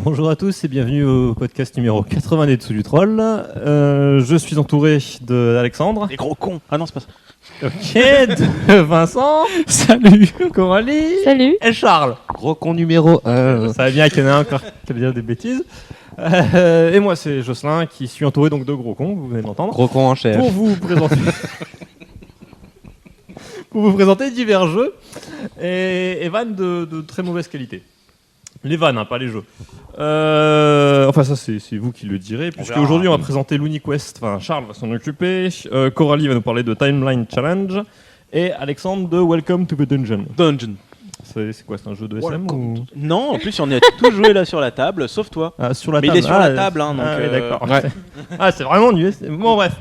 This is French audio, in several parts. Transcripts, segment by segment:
Bonjour à tous et bienvenue au podcast numéro 80 des Dessous du Troll. Je suis entouré d'Alexandre. Les gros cons. Ah non, c'est pas ça. Ok, de Vincent. Salut. Coralie. Salut. Et Charles. Gros con numéro 1. Ça va bien qu'il y en a un encore qui va dire des bêtises. Et moi c'est Jocelyn qui suis entouré donc de gros cons, vous venez d'entendre. Gros con en chef. Pour vous présenter divers jeux et vannes de très mauvaise qualité. Les vannes, pas les jeux. Enfin, ça, c'est vous qui le direz, puisque aujourd'hui, on va présenter l'UniQuest. Enfin, Charles va s'en occuper. Coralie va nous parler de Timeline Challenge. Et Alexandre de Welcome to the Dungeon. C'est quoi, c'est un jeu de SM ou... Non, en plus, on a tous joué là sur la table, sauf toi. Sur la Mais table. il est sur la table, hein, donc... oui, d'accord. Ouais. C'est vraiment du SM. Bon, bref.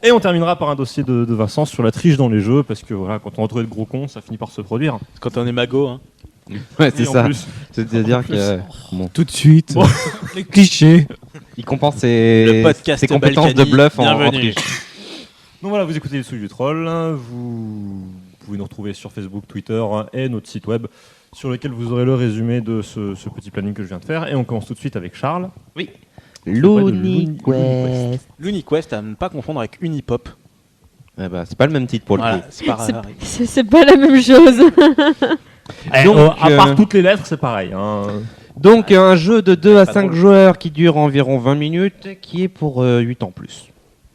Et on terminera par un dossier de Vincent sur la triche dans les jeux, parce que voilà, quand on retrouve de gros cons, ça finit par se produire. Quand on est mago, hein. Ouais, c'est Et en ça. plus- C'est-à-dire que Tout de suite, Bon. les clichés. il compense ses, Le podcast ses compétences Balkany, de bluff en bienvenue. triche. Donc voilà, vous écoutez les Dessous du Troll, vous pouvez nous retrouver sur Facebook, Twitter et notre site web sur lequel vous aurez le résumé de ce petit planning que je viens de faire. Et on commence tout de suite avec Charles. l'UniQuest. L'UniQuest, à ne pas confondre avec Unipop. Eh ben, c'est pas le même titre pour le Voilà, coup. c'est pas C'est pas la même chose. Donc, À part toutes les lettres, c'est pareil. Hein. Donc un jeu de 2 à Pas 5 drôle. joueurs qui dure environ 20 minutes, qui est pour 8 ans plus.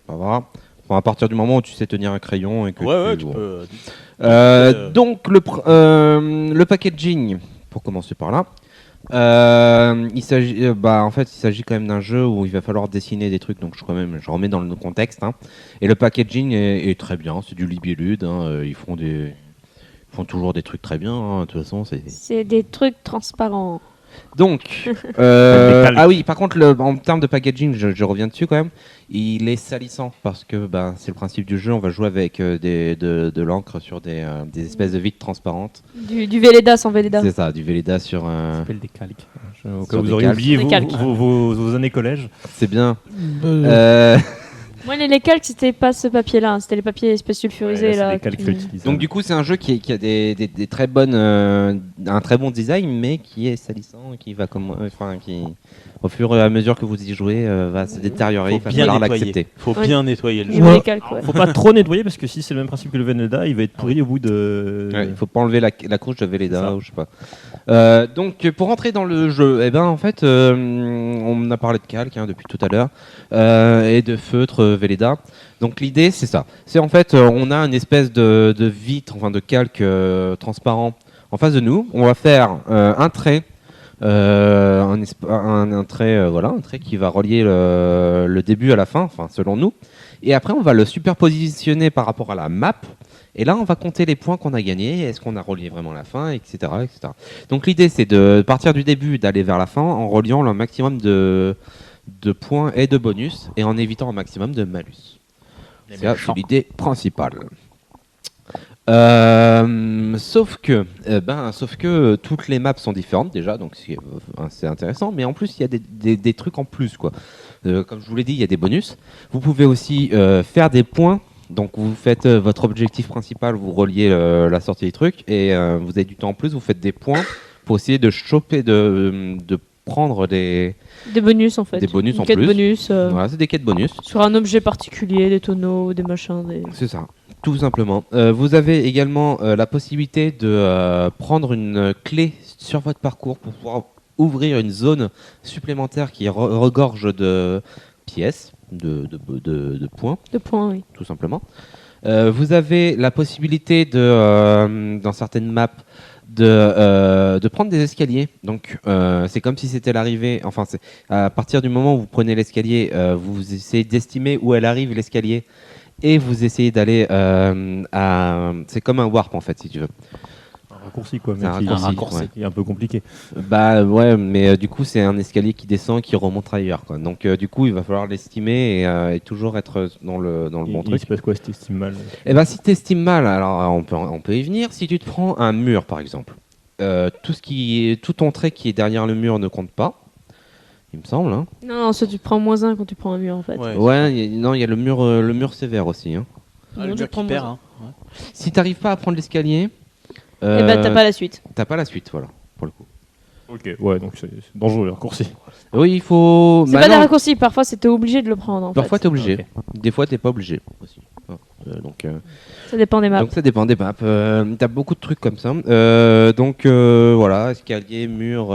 Ça va. Bon, à partir du moment où tu sais tenir un crayon et que Ouais, tu... tu peux... Donc le packaging, pour commencer par là, il s'agit il s'agit quand même d'un jeu où il va falloir dessiner des trucs, donc je remets dans le contexte, hein. Et le packaging est très bien, c'est du Libellude, hein. Ils font toujours des trucs très bien, hein. De toute façon C'est des trucs transparents. donc ah oui, par contre en termes de packaging, je reviens dessus quand même, il est salissant parce que c'est le principe du jeu, on va jouer avec de l'encre sur des espèces de vitres transparentes. Du Velleda sans Velleda. C'est ça, du Velleda sur un... Ça s'appelle des calques. Au cas Sur où des vous auriez calques. oublié Des calques. vos années collège. C'est bien. Moi, les calques, c'était pas ce papier-là. Hein. C'était les papiers espèces sulfurisés. Ouais, là, c'est des calques qui- réutilisables. Donc du coup, c'est un jeu qui a des très bonnes, un très bon design, mais qui est salissant, qui va qui au fur et à mesure que vous y jouez va se détériorer. Faut Il va bien falloir nettoyer. l'accepter. Faut Ouais. bien nettoyer le Et jeu. les calques, ouais. Faut pas trop nettoyer parce que si c'est le même principe que le Velleda, il va être pourri au bout de. Ouais, il faut pas enlever la couche de C'est Velleda ça. ou je sais pas. Donc pour rentrer dans le jeu, en fait, on a parlé de calque depuis tout à l'heure et de feutre Velleda. Donc l'idée c'est ça. C'est en fait on a une espèce de vitre, enfin de calque transparent en face de nous. On va faire un trait. Un trait qui va relier le début à la fin, enfin selon nous. Et après, on va le superpositionner par rapport à la map. Et là, on va compter les points qu'on a gagnés. Est-ce qu'on a relié vraiment la fin, etc., etc. Donc l'idée, c'est de partir du début, d'aller vers la fin, en reliant le maximum de points et de bonus, et en évitant un maximum de malus. C'est l'idée principale. Sauf que toutes les maps sont différentes déjà, donc c'est intéressant, mais en plus il y a des trucs en plus quoi. Comme je vous l'ai dit, il y a des bonus. Vous pouvez aussi faire des points, donc vous faites votre objectif principal, vous reliez la sortie du truc, et vous avez du temps en plus, vous faites des points pour essayer de choper, de prendre des bonus en fait. Des bonus Une en quête plus. bonus Voilà, c'est des quêtes bonus. sur un objet particulier, des tonneaux, des machins. C'est ça, tout simplement. Vous avez également la possibilité de prendre une clé sur votre parcours pour pouvoir ouvrir une zone supplémentaire qui regorge de pièces, de points, De points, oui. tout simplement. Vous avez la possibilité dans certaines maps de prendre des escaliers. Donc c'est comme si c'était l'arrivée. Enfin, à partir du moment où vous prenez l'escalier, vous essayez d'estimer où elle arrive l'escalier et vous essayez d'aller c'est comme un warp en fait, si tu veux. raccourci quoi, C'est un qui- raccourci, ouais. qui est un peu compliqué. Bah ouais, mais du coup c'est un escalier qui descend, qui remonte ailleurs, quoi. Donc du coup il va falloir l'estimer et toujours être dans le bon Il truc. se passe quoi si t'estimes mal? Et ben si t'estimes mal, alors on peut y venir. Si tu te prends un mur par exemple, toute entrée qui est derrière le mur ne compte pas, il me semble. Hein. Non, ça tu prends -1 quand tu prends un mur en fait. Ouais. Non, il y a le mur sévère aussi. Hein. Ah, le Non, tu mur prends qui perd. -1. Hein. Ouais. Si t'arrives pas à prendre l'escalier, Et bah t'as pas la suite. t'as pas la suite, voilà, pour le coup. Ok, ouais, donc c'est dangereux les raccourcis. Oui, il faut. C'est bah pas des non, raccourcis, parfois c'était obligé de le prendre en parfois fait. t'es obligé. Des fois t'es pas obligé aussi. Ça dépend des maps. Donc ça dépend des maps. T'as beaucoup de trucs comme ça. Voilà, escalier, mur.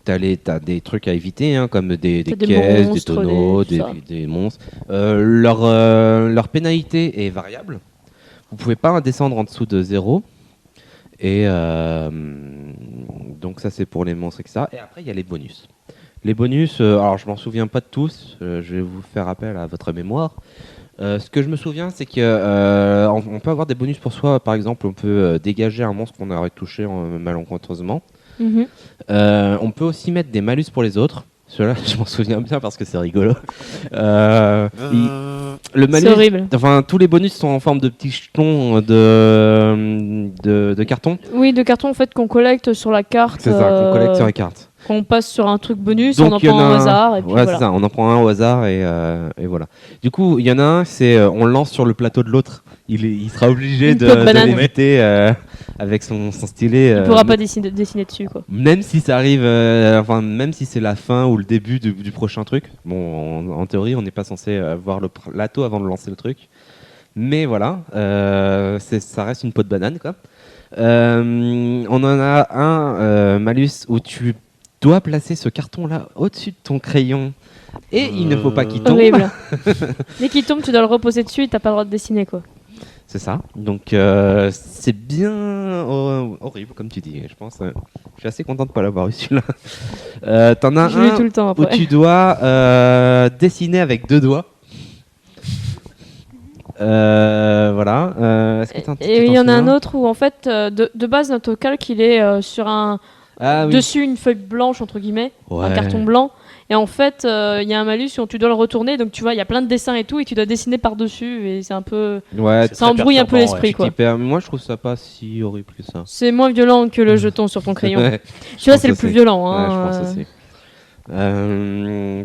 T'as des trucs à éviter, hein, comme des T'as des caisses, des monstres, tonneaux, tout ça. des monstres. Leur pénalité est variable. Vous pouvez pas descendre en dessous de 0. Et donc ça c'est pour les monstres et ça. Et après il y a les bonus. Les bonus, alors je m'en souviens pas de tous. Je vais vous faire appel à votre mémoire. Ce que je me souviens, c'est que on peut avoir des bonus pour soi. Par exemple, on peut dégager un monstre qu'on aurait touché malencontreusement. Mhm. On peut aussi mettre des malus pour les autres. Cela, je m'en souviens bien parce que c'est rigolo. Le malus, C'est horrible. enfin, tous les bonus sont en forme de petits jetons de carton. Oui, de carton en fait qu'on collecte sur la carte. C'est ça, qu'on collecte sur les cartes. Quand on passe sur un truc bonus, Donc, on en il y en prend a un au un- hasard et puis Ouais, voilà. c'est ça, on en prend un au hasard et voilà. Du coup, il y en a un, c'est on le lance sur le plateau de l'autre. Il sera obligé Une de peau de banane. l'éviter avec son stylet. Il pourra pas dessiner dessus quoi. Même si ça arrive, même si c'est la fin ou le début du prochain truc. Bon, en théorie, on n'est pas censé voir le plateau avant de lancer le truc. Mais voilà, ça reste une peau de banane, quoi. On en a un malus où tu dois placer ce carton-là au-dessus de ton crayon. Et il ne faut pas qu'il tombe. Horrible. Dès qu'il tombe, tu dois le reposer dessus et t'as pas le droit de dessiner quoi. C'est ça. Donc c'est bien horrible, comme tu dis. Je pense. Je suis assez content de pas l'avoir eu celui-là. T'en as Je l'ai un tout le temps où après. tu dois dessiner avec 2 doigts. Voilà. Est-ce que tu Et il y t'en en a un souviens autre où en fait de base notre calque il est sur un Ah oui. dessus une feuille blanche entre guillemets, un Ouais. carton blanc. Et en fait, il y a un malus où tu dois le retourner, donc tu vois, il y a plein de dessins et tout, et tu dois dessiner par-dessus, et c'est un peu... Ouais, C'est Ça très embrouille un peu perturbant, l'esprit, tu quoi. t'y perds. Moi, je trouve ça pas si horrible que ça. C'est moins violent que le jeton sur ton crayon. Ouais, Celui-là, pense c'est le aussi. plus violent. ouais, je Hein. pense aussi.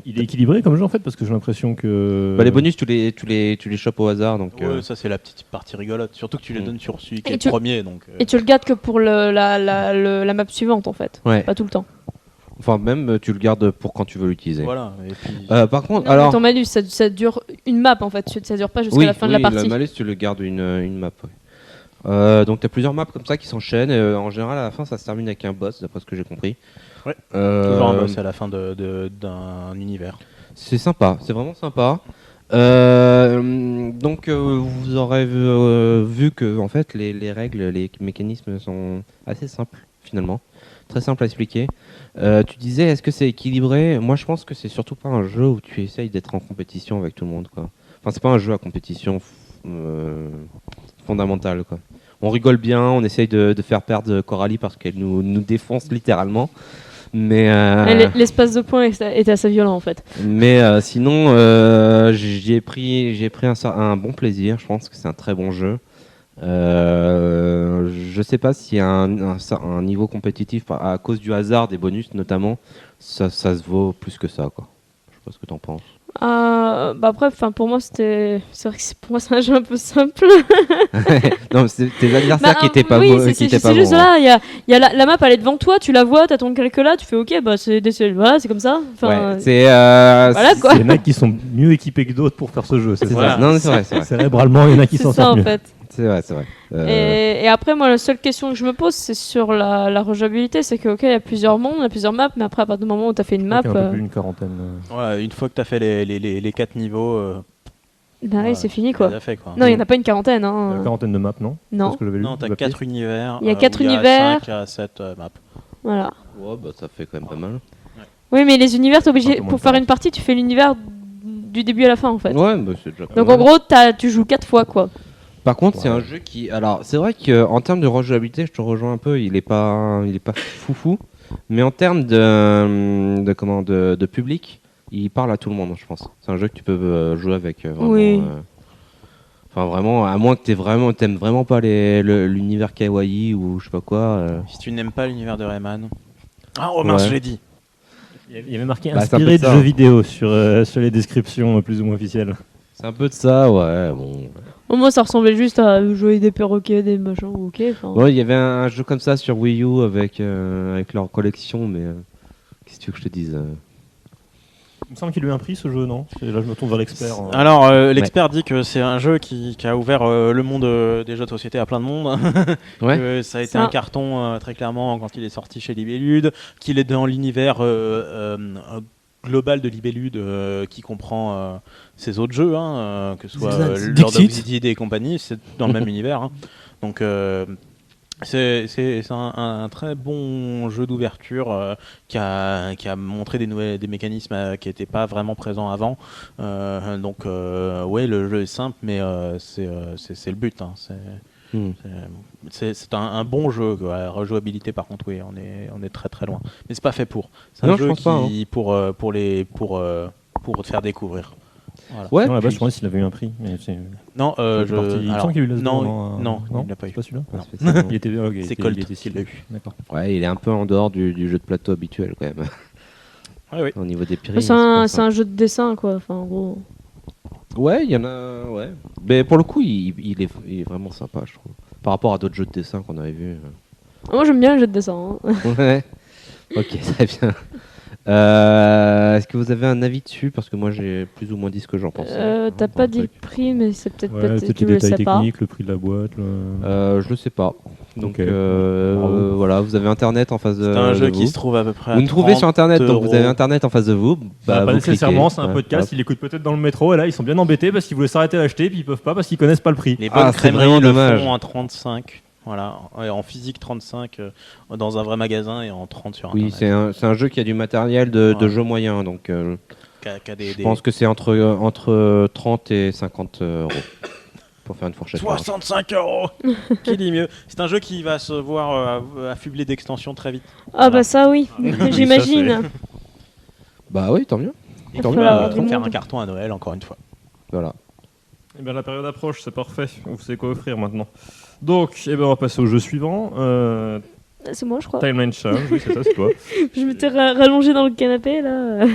Il est équilibré comme jeu en fait parce que j'ai l'impression que. Bah, les bonus, tu les chopes au hasard, donc. Ouais, ça c'est la petite partie rigolote. Surtout que tu les donnes sur celui qui Et est tu- le premier. Donc, Et tu le gardes que pour la map suivante, en fait. Ouais. Pas tout le temps. Enfin, même tu le gardes pour quand tu veux l'utiliser. voilà. Et puis, Par contre, Non, alors. mais ton malus, ça dure une map, en fait. Ça dure pas jusqu'à Oui, la fin de oui, la partie. le malus, tu le gardes une map. Ouais. Donc, tu as plusieurs maps comme ça qui s'enchaînent. En général, à la fin, ça se termine avec un boss, d'après ce que j'ai compris. Ouais. Euh, toujours un boss à la fin d'un univers. C'est sympa, c'est vraiment sympa. Vous aurez vu que en fait, les règles, les mécanismes sont assez simples, finalement. Très simple à expliquer. Tu disais, est-ce que c'est équilibré? Moi, je pense que c'est surtout pas un jeu où tu essayes d'être en compétition avec tout le monde, quoi. Enfin, c'est pas un jeu à compétition fondamentale, quoi. On rigole bien, on essaye de faire perdre Coralie parce qu'elle nous défonce littéralement. Mais L'espace de points est assez violent, en fait. sinon, j'y ai pris un bon plaisir. Je pense que c'est un très bon jeu. Je sais pas s'il y a un niveau compétitif à cause du hasard des bonus notamment, ça se vaut plus que ça, quoi. Je sais pas ce que t'en penses. Bah après, pour moi, c'est vrai que pour moi, c'est un jeu un peu simple. Non, mais c'est tes adversaires qui étaient pas oui, bons. c'est juste là, il y a la map, elle est devant toi, tu la vois, t'as ton calque là, tu fais ok, bah voilà, c'est comme ça. Enfin, Ouais, c'est voilà quoi. Il y en a qui sont mieux équipés que d'autres pour faire ce jeu. C'est c'est ça. ça. Non, mais c'est vrai, c'est vrai. Cérébralement, il y en a qui C'est s'en ça sortent en mieux. fait. C'est vrai, c'est vrai. Et après, moi, la seule question que je me pose, c'est sur la rejouabilité. C'est que, ok, il y a plusieurs mondes, il y a plusieurs maps, mais après, à partir du moment où tu as fait une map, Il y a un peu plus d'une quarantaine. Voilà, une fois que tu as fait les 4 niveaux, bah oui, ouais, c'est fini tu quoi. les as fait, quoi. Non, il n'y en a pas une quarantaine. Il y a Hein. une quarantaine de maps, non Non. C'est ce que j'avais lu Non, du t'as papier. 4 univers. Il y a 4 où univers. 5 à 7 maps. Voilà. Ouais, bah, ça fait quand même pas mal. Oui, mais les univers, t'es obligé. Un peu moins Pour de faire temps. une partie, tu fais l'univers du début à la fin en fait. Ouais, bah, c'est déjà pas Donc mal. en gros, tu joues 4 fois quoi. Par contre, c'est un jeu qui. Alors, c'est vrai qu'en termes de rejouabilité, je te rejoins un peu. Il est pas foufou. Mais en termes de public, il parle à tout le monde, je pense. C'est un jeu que tu peux jouer avec vraiment. Oui. Enfin, vraiment, à moins que t'aimes vraiment pas l'univers kawaii ou je sais pas quoi. Si tu n'aimes pas l'univers de Rayman. Ah, oh mince, Ouais. je l'ai dit. Il y avait marqué Bah, c'est un peu inspiré de de ça, jeux hein. vidéo sur les descriptions plus ou moins officielles. C'est un peu de ça, ouais. Bon. Au moins, ça ressemblait juste à jouer des perroquets, des machins, ok. enfin. Ouais, il y avait un jeu comme ça sur Wii U avec leur collection, mais qu'est-ce que tu veux que je te dise Il me semble qu'il lui a un prix ce jeu, non? Et là, je me tourne vers l'expert. Alors, l'expert dit que c'est un jeu qui a ouvert le monde des jeux de société à plein de monde. Ouais. Que ça a été Ça. un carton très clairement quand il est sorti chez Libellude, qu'il est dans l'univers global de Libellude qui comprend ses autres jeux, que ce soit Lord of Dixit. the Dead et compagnie, c'est dans le même univers. Hein. Donc c'est un très bon jeu d'ouverture qui a montré des mécanismes qui n'étaient pas vraiment présents avant. Donc ouais, le jeu est simple, mais c'est le but. Hein. C'est un bon jeu. Quoi. Rejouabilité, par contre, oui, on est très très loin. Mais c'est pas fait pour. C'est un Non, je jeu pense pas, hein. pour te faire découvrir. Voilà. Ouais. Non, là-bas, puis- je me demandais s'il avait eu un prix. Mais c'est... Non, il me alors, semble qu'il y a eu le non, il n'a pas eu. C'est pas celui-là. pas spécialement. Il était, ok, C'est il Colt était qui l'a eu. D'accord. Ouais, il est un peu en dehors du jeu de plateau habituel quand même. Ouais, oui. Au niveau des prix. C'est un, pas c'est ça. un jeu de dessin, quoi. Enfin, en gros. Ouais, il y en a. Ouais. Mais pour le coup, il est vraiment sympa, je trouve. Par rapport à d'autres jeux de dessin qu'on avait vus. Moi, j'aime bien les jeux de dessin. hein. Ouais. Ok, très bien. Est-ce que vous avez un avis dessus? Parce que moi, j'ai plus ou moins dit ce que j'en pense. T'as pas dit le prix, mais c'est peut-être Ouais, peut-être peut-être tu les le détails sais pas. techniques, le prix de la boîte. Je le sais pas. Donc Ok. Bravo. voilà, vous avez internet en face de C'est un jeu de qui vous. se trouve à peu près. Vous à nous trouvez sur internet, donc vous avez €30. internet en face de vous. Bah, pas vous nécessairement, cliquez. c'est un Ouais, podcast, hop. ils l'écoutent peut-être dans le métro, et là ils sont bien embêtés parce qu'ils voulaient s'arrêter à l'acheter, puis ils peuvent pas parce qu'ils connaissent pas le prix. Les bonnes Ah, c'est crèmeries vraiment le dommage. font en 35. Voilà, ouais, en physique 35 dans un vrai magasin et en 30 sur Oui, internet. c'est un jeu qui a du matériel de Ouais. jeu moyen, donc Qui a je pense que c'est entre 30 et 50 euros pour faire une fourchette. 65 €. Qui dit mieux? C'est un jeu qui va se voir affublé d'extensions très vite. Ah, bah ça, oui. J'imagine. Bah oui, tant mieux. Il Tant va mieux, falloir faut du faire monde. un carton à Noël encore une fois. Voilà. Eh bien, la période approche, c'est parfait. Vous savez quoi offrir maintenant. Donc, on va passer au jeu suivant. C'est moi, je crois. Timeline Challenge, oui, c'est ça, c'est toi. Je m'étais rallongée dans le canapé, là.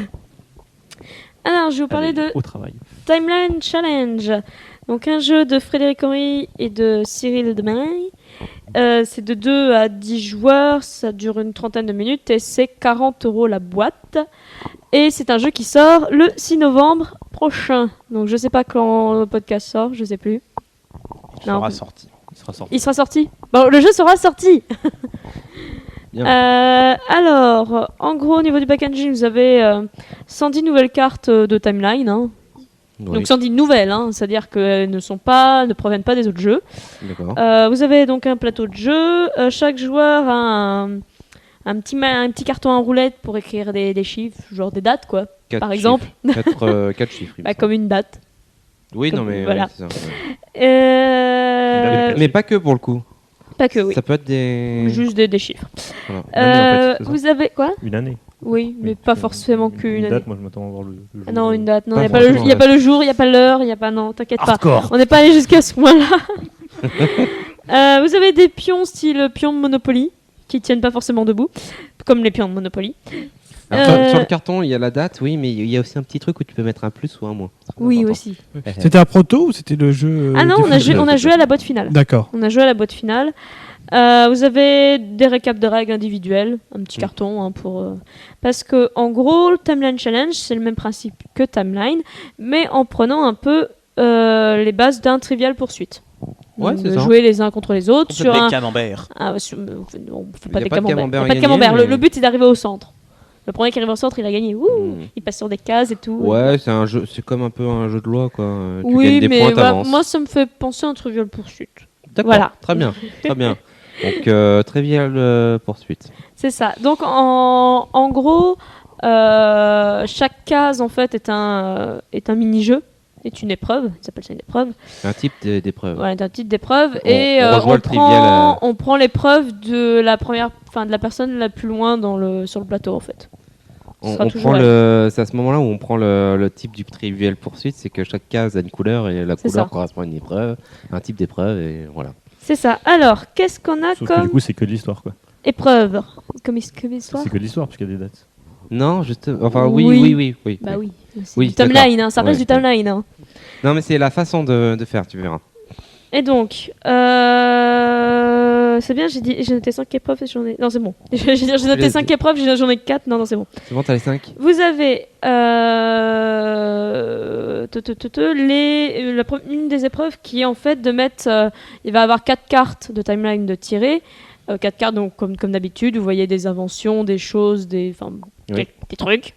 Alors, je vais vous parler Allez, de au travail. Timeline Challenge. Donc, un jeu de Frédéric Henry et de Cyril Demain. C'est de 2 à 10 joueurs, ça dure une trentaine de minutes et c'est 40 € la boîte. Et c'est un jeu qui sort le 6 novembre prochain. Donc, je sais pas quand le podcast sort, je sais plus. Il Non. sera sorti. Il sera sorti. Il sera sorti. Bon, le jeu sera sorti. Bien. Alors, en gros, au niveau du packaging, vous avez 110 nouvelles cartes de timeline. hein. Oui, Donc 110 nouvelles, hein, c'est-à-dire qu'elles ne proviennent pas des autres jeux. d'accord. Vous avez donc un plateau de jeu. Chaque joueur a un petit carton en roulette pour écrire des chiffres, genre des dates, quoi. Quatre par exemple. chiffres. Quatre chiffres. il me Bah, semble. comme une date. Oui, non, comme- mais voilà. ouais, c'est ça, ouais. Mais pas que pour le coup. Pas que, oui. Ça peut être des. Juste des chiffres. Voilà. Une année, en fait, c'est ça Vous avez quoi? Une année. Oui, mais Oui, pas parce que forcément qu'une Une année. date, moi je m'attends à voir le jour. Ah non, une date. Non, Pas il n'y a, pas le- forcément y a date. pas le jour, il n'y a pas l'heure, il n'y a pas. Non, t'inquiète pas. Hardcore. On n'est pas allé jusqu'à ce point-là. Vous avez des pions style pions de Monopoly qui tiennent pas forcément debout, comme les pions de Monopoly. Alors, Euh, sur le carton, il y a la date, oui, mais il y a aussi un petit truc où tu peux mettre un plus ou un moins. C'est très Oui, important. aussi. C'était un proto ou c'était le jeu Ah non, on a, définitif on a joué à la boîte finale. D'accord. On a joué à la boîte finale. Vous avez des récaps de règles individuelles, un petit carton hein, pour. Parce que en gros, le Timeline Challenge, c'est le même principe que Timeline, mais en prenant un peu les bases d'un Trivial Poursuite. Ouais, Donc, c'est ça. jouer les uns contre les autres sur Complète un. des camemberts. Ah, on fait pas Y a des pas de camemberts. camembert Y a à pas de gagner, camembert. mais- Le but, c'est d'arriver au centre. Le premier qui arrive au centre, il a gagné. Ouh, il passe sur des cases et tout. Ouais, c'est un jeu, c'est comme un peu un jeu de loi, quoi. Tu Oui, gagnes des mais points, voilà, t'avances. moi, ça me fait penser à un Trivial Poursuite. D'accord. voilà. Très bien, très bien. Donc, Trivial Poursuite. C'est ça. Donc, en gros, chaque case, en fait, est un mini-jeu. est une épreuve. Ça s'appelle ça une épreuve. Un type d'épreuve. Voilà, un type d'épreuve. On Et rejoint le trivial, on prend l'épreuve de la première, de la personne la plus loin sur le plateau en fait. C'est à ce moment-là où on prend le type du trivial poursuite, c'est que chaque case a une couleur et la couleur correspond à une épreuve, un type d'épreuve et voilà. C'est ça. Alors, qu'est-ce qu'on a Sauf que comme du coup, c'est que de l'histoire, quoi. épreuve comme histoire? C'est que de l'histoire, puisqu'il y a des dates. Non, juste. Enfin, oui. Bah oui. C'est Oui, du timeline, hein, ça reste du timeline. Hein. Non, mais c'est la façon de faire, tu verras. Et donc, c'est bien, j'ai noté 5 épreuves et j'en ai... Non, c'est bon. J'ai noté 5 épreuves, j'en ai 4. Non, c'est bon. C'est bon, t'as les 5 ? Vous avez une des épreuves qui est en fait de mettre... il va y avoir 4 cartes de timeline de tirer. 4 cartes, donc comme d'habitude, vous voyez des inventions, des choses, des trucs.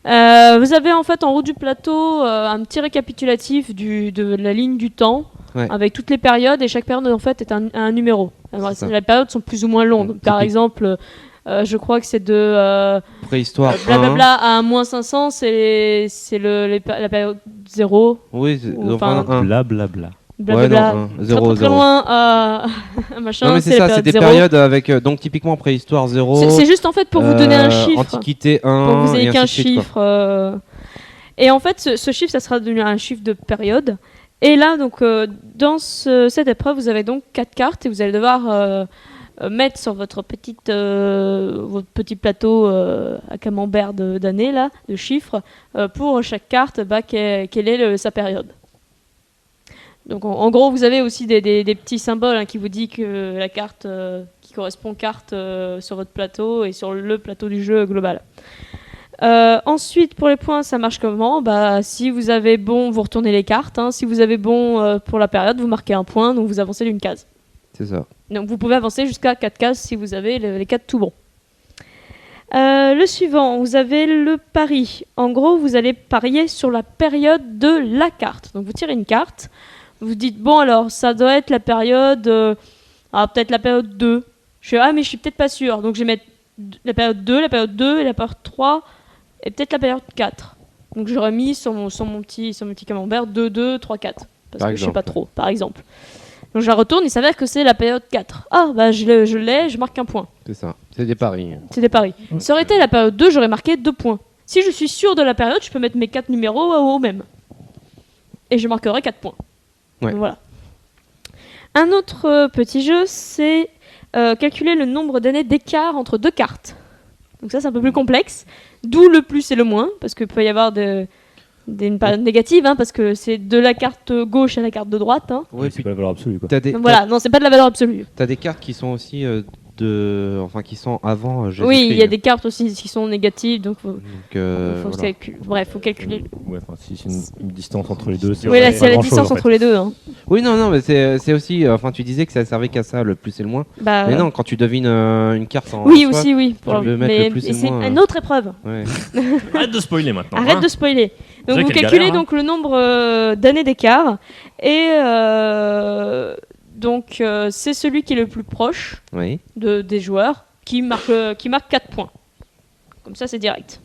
Vous avez en fait en haut du plateau un petit récapitulatif de la ligne du temps. Ouais. Avec toutes les périodes, et chaque période en fait est un numéro. Alors, les périodes sont plus ou moins longues. Par exemple, je crois que c'est de préhistoire blablabla à -500, c'est la période 0. Oui, enfin blablabla. Blablabla. Ouais, 0, très loin à machin. Non mais c'est ça, c'est des périodes avec donc typiquement préhistoire 0. C'est juste en fait pour vous donner un chiffre. Antiquité 1. Pour que vous ayez qu'un chiffre. Et en fait, ce chiffre, ça sera devenu un chiffre de période. Et là, donc, dans cette épreuve, vous avez donc 4 cartes et vous allez devoir mettre sur votre petit plateau à camembert d'années, là, de chiffres, pour chaque carte, quelle est sa période. Donc, en gros, vous avez aussi des petits symboles qui vous disent que la carte qui correspond carte sur votre plateau et sur le plateau du jeu global. Ensuite, pour les points, ça marche comment ? Si vous avez bon, vous retournez les cartes. Hein. Si vous avez bon pour la période, vous marquez un point, donc vous avancez d'une case. C'est ça. Donc vous pouvez avancer jusqu'à 4 cases si vous avez les 4 tout bons. Le suivant, vous avez le pari. En gros, vous allez parier sur la période de la carte. Donc vous tirez une carte, vous dites, bon alors, ça doit être la période... peut-être la période 2. Mais je suis peut-être pas sûr. Donc je vais mettre la période 2 et la période 3... et peut-être la période 4. Donc j'aurais mis sur mon petit camembert 2, 2, 3, 4. Parce que je sais pas trop, par exemple. Donc je la retourne, il s'avère que c'est la période 4. Je l'ai, je marque un point. C'est ça, c'est des paris. C'est des paris. Ça aurait été la période 2, j'aurais marqué 2 points. Si je suis sûr de la période, je peux mettre mes 4 numéros au même. Et je marquerai 4 points. Ouais. Voilà. Un autre petit jeu, c'est calculer le nombre d'années d'écart entre 2 cartes. Donc ça, c'est un peu plus complexe. D'où le plus et le moins, parce qu'il peut y avoir une période négative, parce que c'est de la carte gauche à la carte de droite. Hein. Oui, c'est pas la valeur absolue, quoi. Non, c'est pas de la valeur absolue. T'as des cartes qui sont aussi qui sont avant Jésus-Christ. Oui, il y a des cartes aussi qui sont négatives, donc faut calculer. Ouais, si c'est une distance entre les deux. Oui, là, c'est la distance entre les deux. Hein. Oui, non, mais c'est aussi. Tu disais que ça servait qu'à ça, le plus et le moins. Mais non, quand tu devines une carte en. Oui, soi, aussi, oui. Tu peux mettre le plus et le moins. C'est une autre épreuve. Ouais. Arrête de spoiler maintenant. Arrête de spoiler. Donc vous calculez donc le nombre d'années d'écart et donc c'est celui qui est le plus proche des joueurs qui marque 4 points. Comme ça, c'est direct.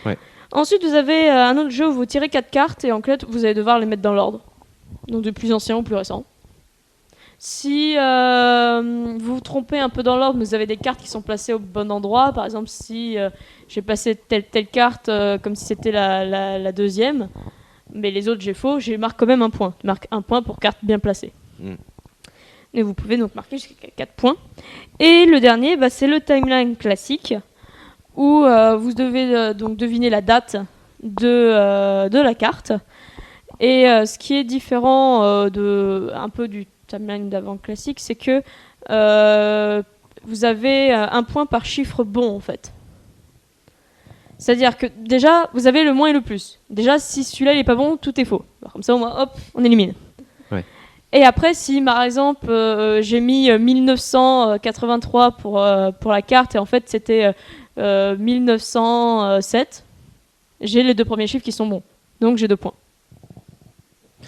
Ouais. Ensuite, vous avez un autre jeu où vous tirez 4 cartes et en fait, vous allez devoir les mettre dans l'ordre. Donc du plus ancien au plus récent. Si vous vous trompez un peu dans l'ordre, vous avez des cartes qui sont placées au bon endroit. Par exemple, si j'ai placé telle carte comme si c'était la deuxième, mais les autres j'ai faux, je marque quand même un point. Je marque un point pour carte bien placée. Et vous pouvez donc marquer jusqu'à 4 points. Et le dernier, c'est le timeline classique, où vous devez donc deviner la date de la carte. Et ce qui est différent un peu du timeline d'avant classique, c'est que vous avez un point par chiffre bon, en fait. C'est-à-dire que déjà, vous avez le moins et le plus. Déjà, si celui-là il est pas bon, tout est faux. Alors, comme ça, au moins, hop, on élimine. Ouais. Et après, si par exemple, j'ai mis 1983 pour la carte, et en fait, c'était 1907, j'ai les 2 premiers chiffres qui sont bons. Donc, j'ai 2 points.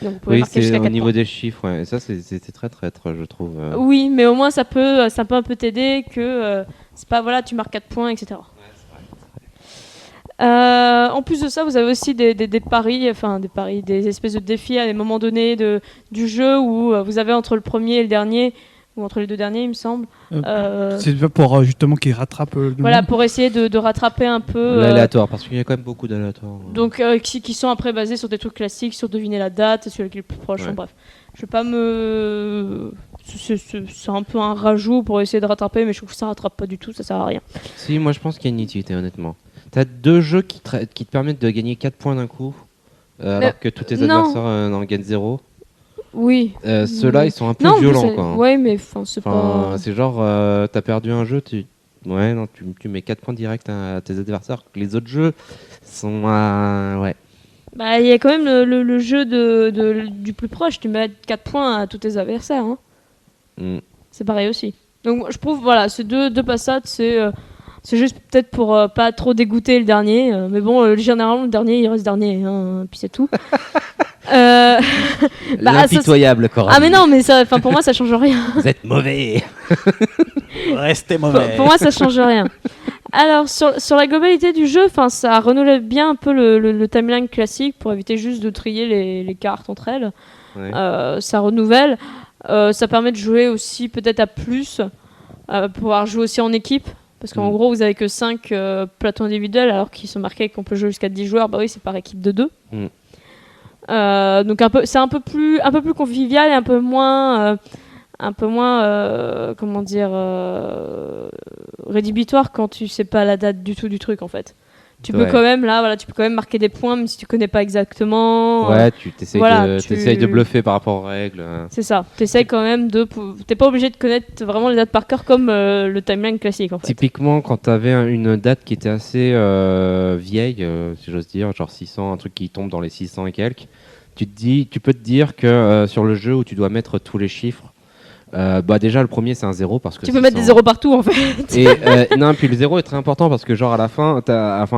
Donc, vous pouvez marquer jusqu'à 4 au niveau points. des chiffres, ouais. Et ça, c'est très traître, je trouve. Oui, mais au moins, ça peut un peu t'aider que c'est pas, voilà, tu marques 4 points, etc. En plus de ça, vous avez aussi des paris, des espèces de défis à des moments donnés du jeu où vous avez entre le premier et le dernier, ou entre les deux derniers, il me semble. C'est pour justement qu'ils rattrapent le Voilà, monde. pour essayer de rattraper un peu. L'aléatoire, parce qu'il y a quand même beaucoup d'aléatoires. Donc, qui sont après basés sur des trucs classiques, sur deviner la date, celui qui est le plus proche. Ouais. Enfin, bref, je vais pas me. C'est un peu un rajout pour essayer de rattraper, mais je trouve que ça rattrape pas du tout, ça sert à rien. Si, moi je pense qu'il y a une utilité, honnêtement. T'as 2 jeux qui te permettent de gagner 4 points d'un coup, alors que tous tes non. adversaires en gagnent 0. Oui. Ceux-là, ils sont un peu Non, violents, mais c'est- quoi. ouais, mais c'est Enfin, pas. c'est genre, t'as perdu un jeu, tu mets 4 points directs à tes adversaires. Les autres jeux sont ouais. Bah, il y a quand même le jeu du plus proche, tu mets 4 points à tous tes adversaires. Hein. Mm. C'est pareil aussi. Donc je trouve, voilà, ces deux passades, c'est juste peut-être pour pas trop dégoûter le dernier. Mais bon, généralement, le dernier, il reste dernier, hein, puis c'est tout. Bah, L'impitoyable, Coralie. Ah mais non, mais ça, pour moi, ça change rien. Vous êtes mauvais. Restez Pour, mauvais. pour moi, ça change rien. Alors, sur la globalité du jeu, ça renouvelle bien un peu le timeline classique pour éviter juste de trier les cartes entre elles. Ouais. Ça renouvelle. Ça permet de jouer aussi peut-être à plus, pouvoir jouer aussi en équipe. Parce qu'en gros, vous avez que 5 plateaux individuels, alors qu'ils sont marqués qu'on peut jouer jusqu'à 10 joueurs. Bah oui, c'est par équipe de 2. Donc c'est un peu plus convivial et un peu moins comment dire, rédhibitoire quand tu sais pas la date du tout du truc en fait. Tu peux quand même tu peux quand même marquer des points même si tu connais pas exactement. Ouais, tu t'essayes voilà, t'essayes de bluffer par rapport aux règles. C'est ça. T'essayes quand même t'es pas obligé de connaître vraiment les dates par cœur comme le timeline classique en fait. Typiquement, quand t'avais une date qui était assez vieille, si j'ose dire, genre 600, un truc qui tombe dans les 600 et quelques, tu peux te dire que sur le jeu où tu dois mettre tous les chiffres, bah déjà le premier c'est un 0 parce que Tu peux mettre des 0 partout en fait. Et non, puis le 0 est très important parce que genre à la fin,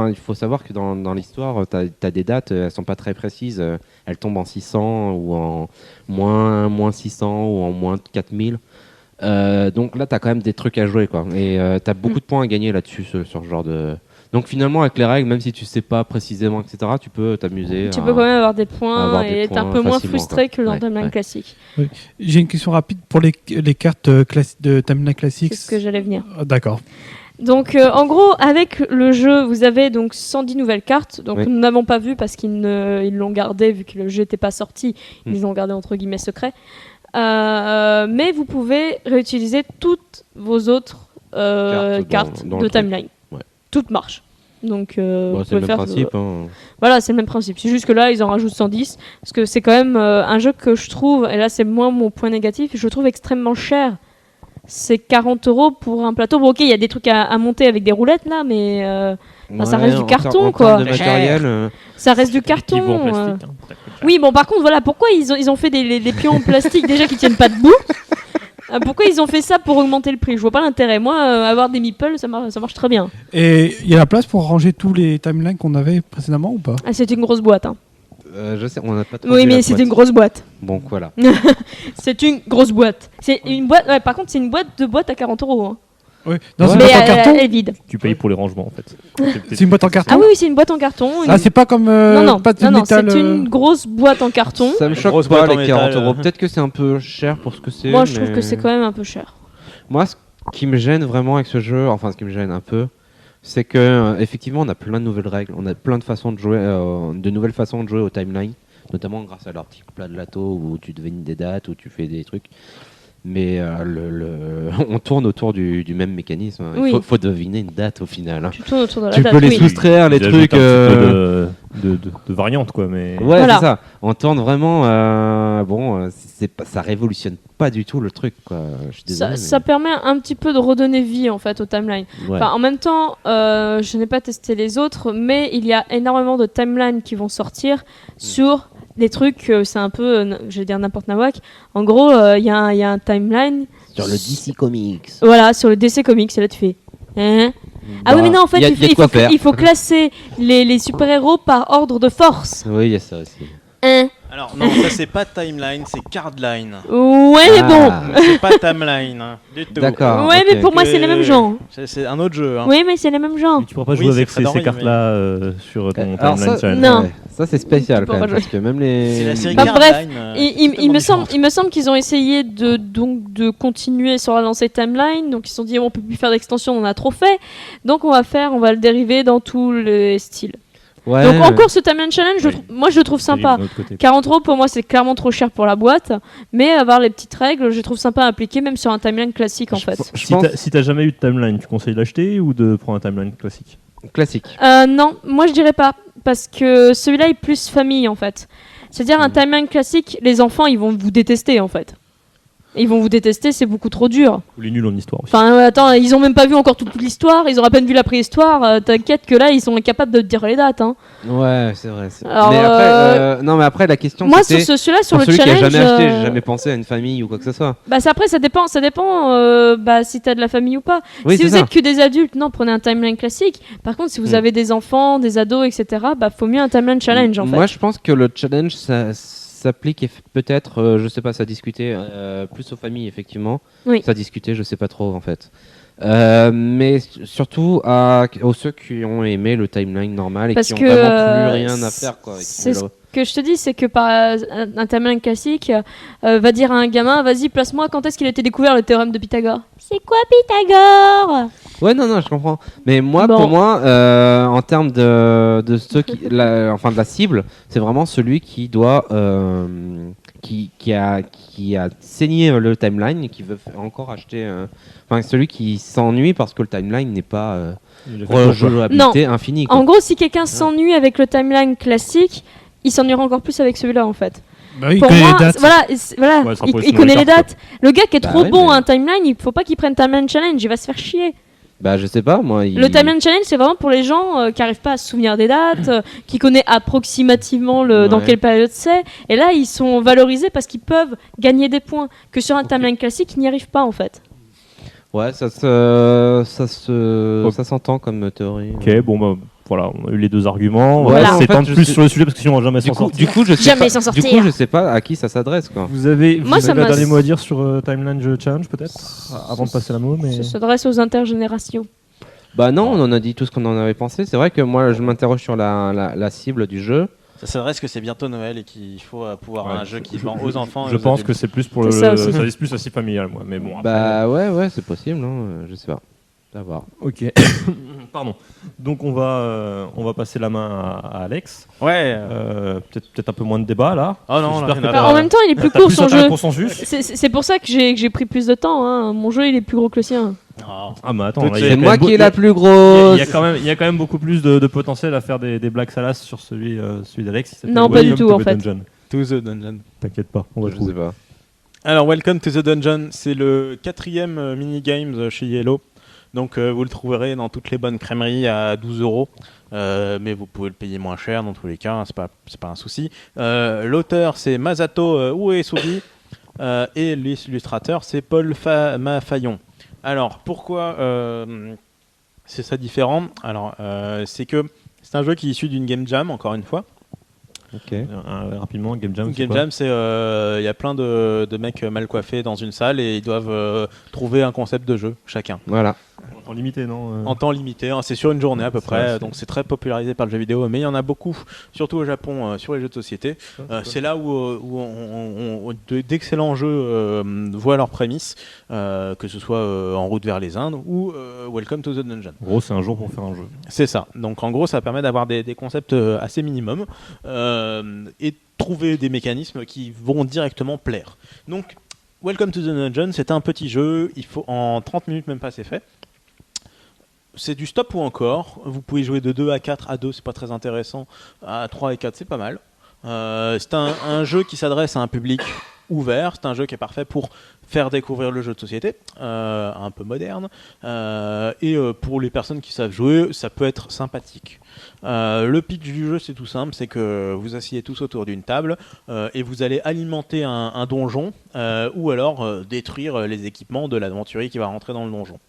il faut savoir que dans l'histoire, t'as des dates, elles sont pas très précises, elles tombent en 600 ou en moins 600 ou en moins 4000. Donc là, t'as quand même des trucs à jouer, quoi. Et t'as beaucoup de points à gagner là-dessus sur ce genre de. Donc finalement, avec les règles, même si tu sais pas précisément, etc., tu peux t'amuser. Tu peux quand même avoir des points et être un peu moins facilement, frustré quoi. que dans Ouais, le timeline ouais. classique. J'ai une question rapide pour les cartes de timeline classique. C'est ce que j'allais venir. Ah, d'accord. Donc en gros, avec le jeu, vous avez donc 110 nouvelles cartes. Donc Oui. nous n'avons pas vu parce ils l'ont gardé vu que le jeu n'était pas sorti. Ils l'ont gardé entre guillemets secret. Mais vous pouvez réutiliser toutes vos autres cartes dans de le truc. timeline. Ouais. Toutes marchent. Donc vous C'est le pouvez même faire principe. Voilà, c'est le même principe. C'est juste que là, ils en rajoutent 110 parce que c'est quand même un jeu que je trouve, et là c'est moins mon point négatif, je trouve extrêmement cher. C'est 40 € pour un plateau. Bon, ok, il y a des trucs à monter avec des roulettes là, mais ça reste du carton, en quoi. termes de matériel, ça reste du Des petits carton. bouts en plastique, hein, ça coûte cher. Oui, bon, par contre, voilà, pourquoi ils ont fait des pions en plastique déjà qui tiennent pas debout. Pourquoi ils ont fait ça pour augmenter le prix? Je vois pas l'intérêt. Moi, avoir des meeples, ça marche très bien. Et il y a la place pour ranger tous les timelines qu'on avait précédemment ou pas? Ah, c'est une grosse boîte. Hein. je sais, on n'a pas trop Oui, vu la mais c'est boîte. une grosse boîte. Donc voilà. C'est une grosse boîte. C'est une boîte. Ouais, par contre, c'est une boîte à 40 €. Hein. Oui. Non, c'est Mais une boîte en elle carton. est vide. Tu payes pour les rangements en fait. C'est une boîte en carton. Ah oui, oui, c'est une boîte en carton. Ah, c'est pas comme non, pas de non, métal. c'est une grosse boîte en carton. Ça me choque Grosse pas boîte en les 40 métal, euros. Peut-être que c'est un peu cher pour ce que c'est. Moi, je trouve mais- que c'est quand même un peu cher. Moi, ce qui me gêne vraiment avec ce jeu, enfin ce qui me gêne un peu, c'est que effectivement, on a plein de nouvelles règles, on a plein de façons de jouer, de nouvelles façons de jouer au timeline, notamment grâce à l'article plat de lato où tu devines des dates, où tu fais des trucs. Mais on tourne autour du même mécanisme. Hein. Oui. Il faut deviner une date au final. Hein. Tu tournes autour de la Tu date. peux les oui. soustraire, les Ils trucs. ajoutent un petit peu de variante quoi, mais. Ouais, Voilà. c'est ça. On tourne vraiment. Ça révolutionne pas du tout le truc. Quoi. Je suis désolé. Ça permet un petit peu de redonner vie en fait au timeline. mais... ouais. Enfin, en même temps, je n'ai pas testé les autres, mais il y a énormément de timelines qui vont sortir sur des trucs, c'est un peu, je vais dire n'importe nawak. En gros, il y a un timeline. Sur le DC Comics. Voilà, sur le DC Comics, et là tu fais. Hein ah oui, mais non, en fait, y a de quoi faire. il faut classer les super-héros par ordre de force. Oui, il y a ça aussi. Hein Alors non, ça c'est pas timeline, c'est cardline. Ouais, mais bon. C'est pas timeline du tout. D'accord. Ouais, ok. mais pour moi, c'est les mêmes gens. C'est un autre jeu. Hein. Oui, mais c'est les mêmes gens. Mais tu pourras pas Oui, jouer c'est avec très ces denré, cartes-là sur ton Alors timeline ça, challenge. Non. ouais, ça c'est spécial Tu quand même, pourras parce que même C'est les. la série Bah, Cardline. Il me semble qu'ils ont essayé de continuer sur la lancée timeline, donc ils se sont dit on peut plus faire d'extension, on en a trop fait, donc on va le dériver dans tous les styles. Ouais, Donc ouais. encore ce timeline challenge, Oui. moi je le trouve sympa. D'un autre côté. 40 € pour moi c'est clairement trop cher pour la boîte, mais avoir les petites règles, je trouve sympa à appliquer même sur un timeline classique en fait. Je Si pense- t'as jamais eu de timeline, tu conseilles d'acheter ou de prendre un timeline classique? Classique. Non, moi je dirais pas, parce que celui-là est plus famille en fait. C'est-à-dire un timeline classique, les enfants ils vont vous détester en fait. Ils vont vous détester, c'est beaucoup trop dur. Ou les nuls en histoire aussi. Enfin, attends, ils ont même pas vu encore toute l'histoire, ils ont à peine vu la préhistoire. T'inquiète que là, ils sont incapables de te dire les dates. Hein. Ouais, c'est vrai. Alors, Mais après, non, mais après la question Moi, c'était sur celui-là, sur pour le celui challenge, qui a jamais acheté, j'ai jamais pensé à une famille ou quoi que ce soit. bah, après, ça dépend si t'as de la famille ou pas. Oui, Si c'est vous ça. êtes que des adultes, non, prenez un timeline classique. Par contre, si vous Mm. avez des enfants, des ados, etc., bah, faut mieux un timeline challenge en fait. Moi, je pense que le challenge ça s'applique peut-être, je sais pas, ça discuter plus aux familles effectivement. Oui. Ça discuter, je sais pas trop en fait. Mais surtout aux ceux qui ont aimé le timeline normal et Parce qui ont que, vraiment plus rien à faire quoi. et qui c'est veulent- Ce que je te dis, c'est que un timeline classique va dire à un gamin, vas-y, place-moi quand est-ce qu'il a été découvert le théorème de Pythagore. C'est quoi Pythagore? Ouais, non, je comprends. Mais moi, Bon. pour moi, en termes de ceux enfin de la cible, c'est vraiment celui qui doit, qui a saigné le timeline et qui veut encore acheter, enfin celui qui s'ennuie parce que le timeline n'est pas rejouabilité infinie. Quoi. En gros, si quelqu'un s'ennuie avec le timeline classique, il s'ennuiera encore plus avec celui-là en fait. Bah oui, il Pour connaît moi, les dates. voilà, Ouais, ça sera il pour les connaît les cartes, dates. Le gars qui est Bah trop ouais, bon mais- à un timeline, il faut pas qu'il prenne timeline challenge, il va se faire chier. Bah je sais pas, moi. Le timeline challenge, c'est vraiment pour les gens qui arrivent pas à se souvenir des dates, qui connaissent approximativement dans Ouais. quelle période c'est. Et là, ils sont valorisés parce qu'ils peuvent gagner des points. Que sur un timeline classique, ils n'y arrivent pas en fait. Ouais, ça s'entend comme théorie. Ok, bon bah voilà, on a eu les deux arguments. Ouais, On Voilà. va en s'étendre fait, je plus sais- sur le sujet parce que sinon on va jamais s'en sortir. Du coup, je sais Jamais pas. s'en Du sortir. coup, je sais pas à qui ça s'adresse quoi. Vous avez Moi, ça un m'a- dernier mot à dire sur Timeline Challenge peut-être avant de passer la mot, mais Ça s'adresse aux intergénérations. Bah non, on en a dit tout ce qu'on en avait pensé. C'est vrai que moi, je m'interroge sur la cible du jeu. Ça s'adresse que c'est bientôt Noël et qu'il faut pouvoir Ouais, un jeu qui vend aux enfants. et je aux pense que adultes. c'est plus pour C'est le ça aussi. ça vise plus aussi familial moi, mais bon. Après, Bah ouais, c'est possible, hein, je sais pas. À voir. ok. Pardon. Donc on va passer la main à Alex. Ouais. Peut-être un peu moins de débat là. Oh non, J'espère là, que rien à t'as- Bah, en même temps, il est plus t'as court plus son atteint le jeu. consensus. C'est pour ça que j'ai pris plus de temps. Hein. Mon jeu, il est plus gros que le sien. Oh. Ah bah attends, Tout là, de il y a C'est quand moi même qui ai beau- la plus il y grosse. a quand même beaucoup plus de potentiel à faire des blagues salaces sur celui d'Alex. il s'appelle Non, pas du Welcome tout, to en the fait. Dungeon. To the Dungeon. T'inquiète pas, on va Je trouver. sais pas. Alors, Welcome to the Dungeon, c'est le 4e mini-games chez Yellow. Donc, vous le trouverez dans toutes les bonnes crèmeries à 12 €. Mais vous pouvez le payer moins cher dans tous les cas, hein, c'est pas un souci. L'auteur, c'est Masato Uesugi. Et l'illustrateur, c'est Paul Mafayon. Alors, pourquoi c'est ça différent? Alors, c'est que c'est un jeu qui est issu d'une game jam, encore une fois. Ok. Rapidement, Game Jam. c'est Game quoi Jam, c'est il y a plein de mecs mal coiffés dans une salle et ils doivent trouver un concept de jeu chacun Voilà. En limité, non en temps limité. Hein, c'est sur une journée à peu C'est près, vrai, donc c'est très popularisé par le jeu vidéo, mais il y en a beaucoup, surtout au Japon, sur les jeux de société. C'est là où d'excellents jeux voient leurs prémices, que ce soit En route vers les Indes ou Welcome to the Dungeon. En gros, c'est un jour pour faire un jeu. C'est ça. Donc en gros, ça permet d'avoir des concepts assez minimum et trouver des mécanismes qui vont directement plaire. Donc Welcome to the Dungeon, c'est un petit jeu, il faut en 30 minutes même pas c'est fait. C'est du stop ou encore, vous pouvez jouer de 2 à 4, à 2 c'est pas très intéressant, à 3 et 4 c'est pas mal. C'est un jeu qui s'adresse à un public ouvert, c'est un jeu qui est parfait pour faire découvrir le jeu de société, un peu moderne, et pour les personnes qui savent jouer, ça peut être sympathique. Le pitch du jeu, c'est tout simple, c'est que vous asseyez tous autour d'une table et vous allez alimenter un donjon ou alors détruire les équipements de l'aventurier qui va rentrer dans le donjon.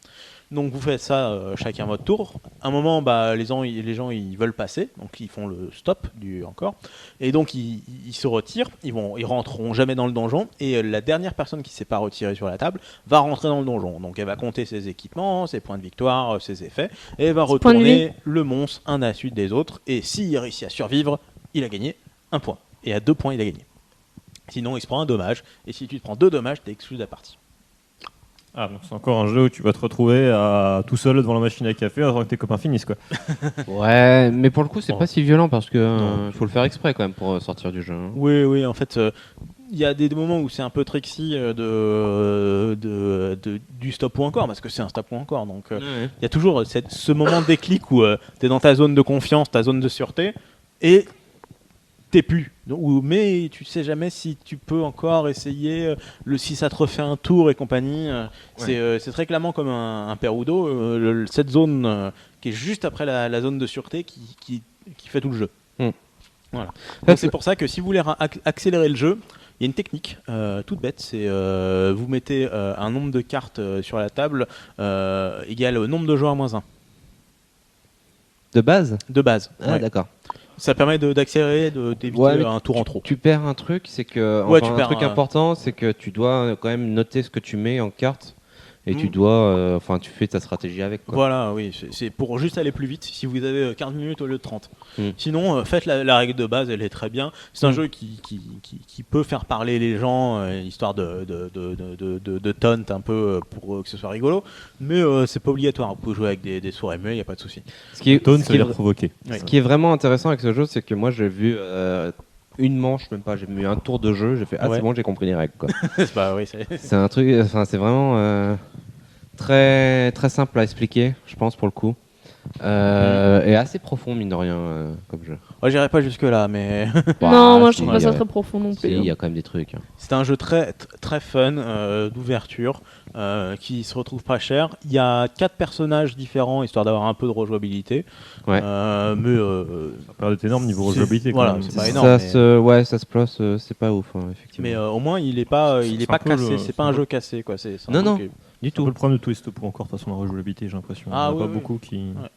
Donc vous faites ça chacun votre tour. À un moment, les gens ils veulent passer, donc ils font le stop encore, et donc ils se retirent. Ils rentreront jamais dans le donjon. Et la dernière personne qui s'est pas retirée sur la table va rentrer dans le donjon. Donc elle va compter ses équipements, ses points de victoire, ses effets, et elle va retourner le monstre un à la suite des autres. Et s'il réussit à survivre, il a gagné 1 point. Et à 2 points, il a gagné. Sinon, il se prend un dommage. Et si tu te prends 2 dommages, t'es exclu de la partie. Ah, donc c'est encore un jeu où tu vas te retrouver tout seul devant la machine à café avant que tes copains finissent, quoi. Ouais, mais pour le coup, c'est Bon. pas si violent parce que Non. faut le faire exprès quand même pour sortir du jeu. Hein. Oui, en fait, il y a des moments où c'est un peu tricksy du stop ou encore, parce que c'est un stop ou encore. Donc, il y a toujours ce moment de déclic où tu es dans ta zone de confiance, ta zone de sûreté, et t'es plus. Mais tu sais jamais si tu peux encore essayer, si ça te refait un tour et compagnie. C'est très clairement comme un Perudo, cette zone qui est juste après la zone de sûreté qui fait tout le jeu. Voilà. Donc c'est pour ça que si vous voulez accélérer le jeu, il y a une technique toute bête, c'est vous mettez un nombre de cartes sur la table égal au nombre de joueurs moins 1. De base. De base. Ah, Ouais. d'accord. Ça permet d'accélérer, d'éviter Ouais, mais un tour en trop. Tu perds un truc, c'est que Ouais, enfin, tu un perds truc important, c'est que tu dois quand même noter ce que tu mets en carte et tu Mm. dois, enfin, tu fais ta stratégie avec. Quoi. Voilà, oui, c'est pour juste aller plus vite si vous avez 15 minutes au lieu de 30. Mm. Sinon, faites la règle de base, elle est très bien. C'est un jeu qui peut faire parler les gens, histoire de taunt un peu pour que ce soit rigolo, mais c'est pas obligatoire. Vous pouvez jouer avec des souris muets, il n'y a pas de souci. Ce qui est, Tone, ce ça qui veut est dire provoquer. Ouais. Ce qui est vraiment intéressant avec ce jeu, c'est que moi j'ai vu une manche, même pas, j'ai vu un tour de jeu, j'ai fait Ouais. c'est bon, j'ai compris les règles. Quoi. Bah, oui, c'est... C'est un truc, enfin c'est vraiment très très simple à expliquer, je pense pour le coup, et assez profond mine de rien comme jeu. Ouais, j'irai pas jusque là, mais Non, moi je si, trouve pas ça ouais. très profond non Si, plus. il y a quand même des trucs. hein. c'est un jeu très très fun, d'ouverture, qui se retrouve pas cher. Il y a 4 personnages différents histoire d'avoir un peu de rejouabilité. Ouais. Mais Ça perd énorme niveau c'est- rejouabilité. voilà, quand même. c'est pas énorme, mais- Ça se place, c'est pas ouf effectivement. Mais au moins il est pas C'est pas un peu cassé, le- c'est pas un jeu cassé quoi. C'est un Non, jeu non. qui est- Du C'est un peu tout. le problème de Twist pour encore, de toute façon, la rejouabilité, j'ai l'impression. Ah, Il n'y en a oui, pas oui. beaucoup qui. Ouais.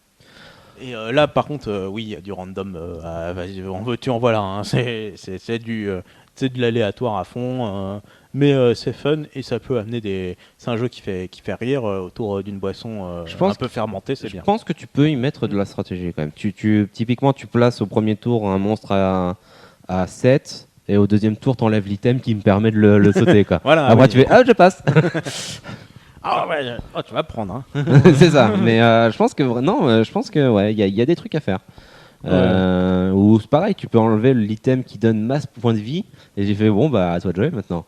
Et là par contre oui il y a du random, vas-y, en veux-tu en voilà. Hein. C'est de l'aléatoire à fond. Mais c'est fun et ça peut amener c'est un jeu qui fait rire autour d'une boisson Je pense un peu fermentée, c'est Je bien. pense que tu peux y mettre de la stratégie quand même. Typiquement, tu places au premier tour un monstre à 7 et au deuxième tour, tu enlèves l'item qui me permet de le sauter. Quoi. Voilà, Après, oui. tu fais je passe. Ah ouais, tu vas prendre. Hein. C'est ça. Mais je pense que ouais, il y a des trucs à faire. Ou c'est pareil, tu peux enlever l'item qui donne masse points de vie. Et j'ai fait à toi de jouer maintenant.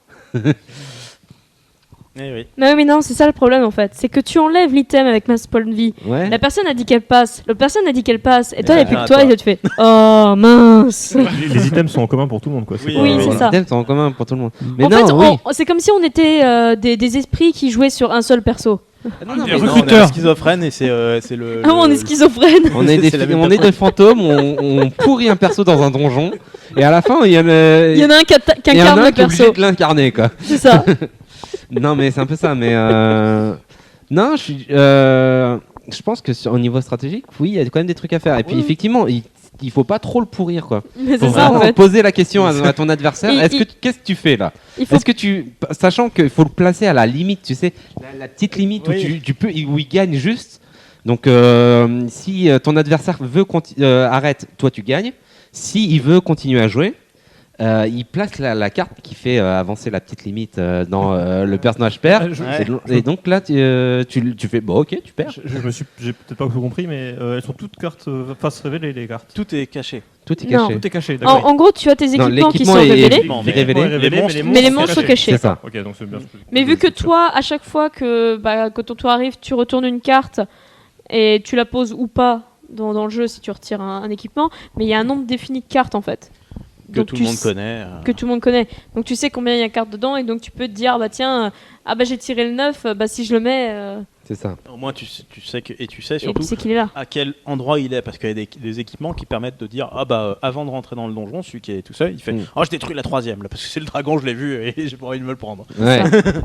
Eh oui. Mais non, c'est ça le problème en fait. C'est que tu enlèves l'item avec masse point de vie. Ouais. La personne a dit qu'elle passe, l'autre personne a dit qu'elle passe, et toi, il n'y a plus ah, que toi, toi. et tu fais oh mince. Les items sont en commun pour tout le monde, quoi. Oui, pas- oui, c'est Les ça. items sont en commun pour tout le monde. Mais En non, fait, oui. c'est comme si on était des esprits qui jouaient sur un seul perso. Non, non, Des mais Non, non, on est recruteurs. schizophrène et c'est le. Ah, on est schizophrène. On est, C'est la même on est des fantômes, on pourrit un perso dans un donjon, et à la fin, il y en a, Il y en a un qui il y en a incarne un le qui est obligé perso. de l'incarner, quoi. C'est ça. Non, mais c'est un peu ça, mais non, je pense que au niveau stratégique, oui, il y a quand même des trucs à faire. Et puis, effectivement, il faut pas trop le pourrir, quoi. Mais Faut c'est ça en vraiment fait. poser la question à ton adversaire. Qu'est-ce que tu fais là? Il faut Est-ce que sachant qu'il faut le placer à la limite, tu sais, la petite limite Oui. où tu peux, où il gagne juste. Donc, si ton adversaire veut arrête, toi tu gagnes. Si il veut continuer à jouer, il place la carte qui fait avancer la petite limite dans le personnage perd. Ah, je- Ouais. Et donc là, tu fais bon, ok, tu perds. J'ai peut-être pas tout compris, mais elles sont toutes cartes face révélées, les cartes. Tout est caché. Tout est Non. caché. Tout est caché, d'accord. En gros, tu as tes Non, équipements qui l'équipement sont est révélés, Équipement, mais- révélé. Ouais, révélé, mais les monstres sont cachés. C'est ça. Ok, donc c'est bien. Mais vu que toi, à chaque fois que quand ton tour arrive, tu retournes une carte et tu la poses ou pas dans le jeu si tu retires un équipement, mais il y a un nombre défini de cartes en fait. Que Donc tout tu le monde s- connaît. que tout le monde connaît. Donc tu sais combien il y a de cartes dedans et donc tu peux te dire bah tiens j'ai tiré le 9, bah si je le mets C'est ça. Au moins, tu sais et tu sais et surtout tu sais qu'il est là. à quel endroit il est, parce qu'il y a des équipements qui permettent de dire avant de rentrer dans le donjon, celui qui est tout seul, il fait je détruis la 3e là, parce que c'est le dragon, je l'ai vu et j'ai pas envie de me le prendre. Ouais,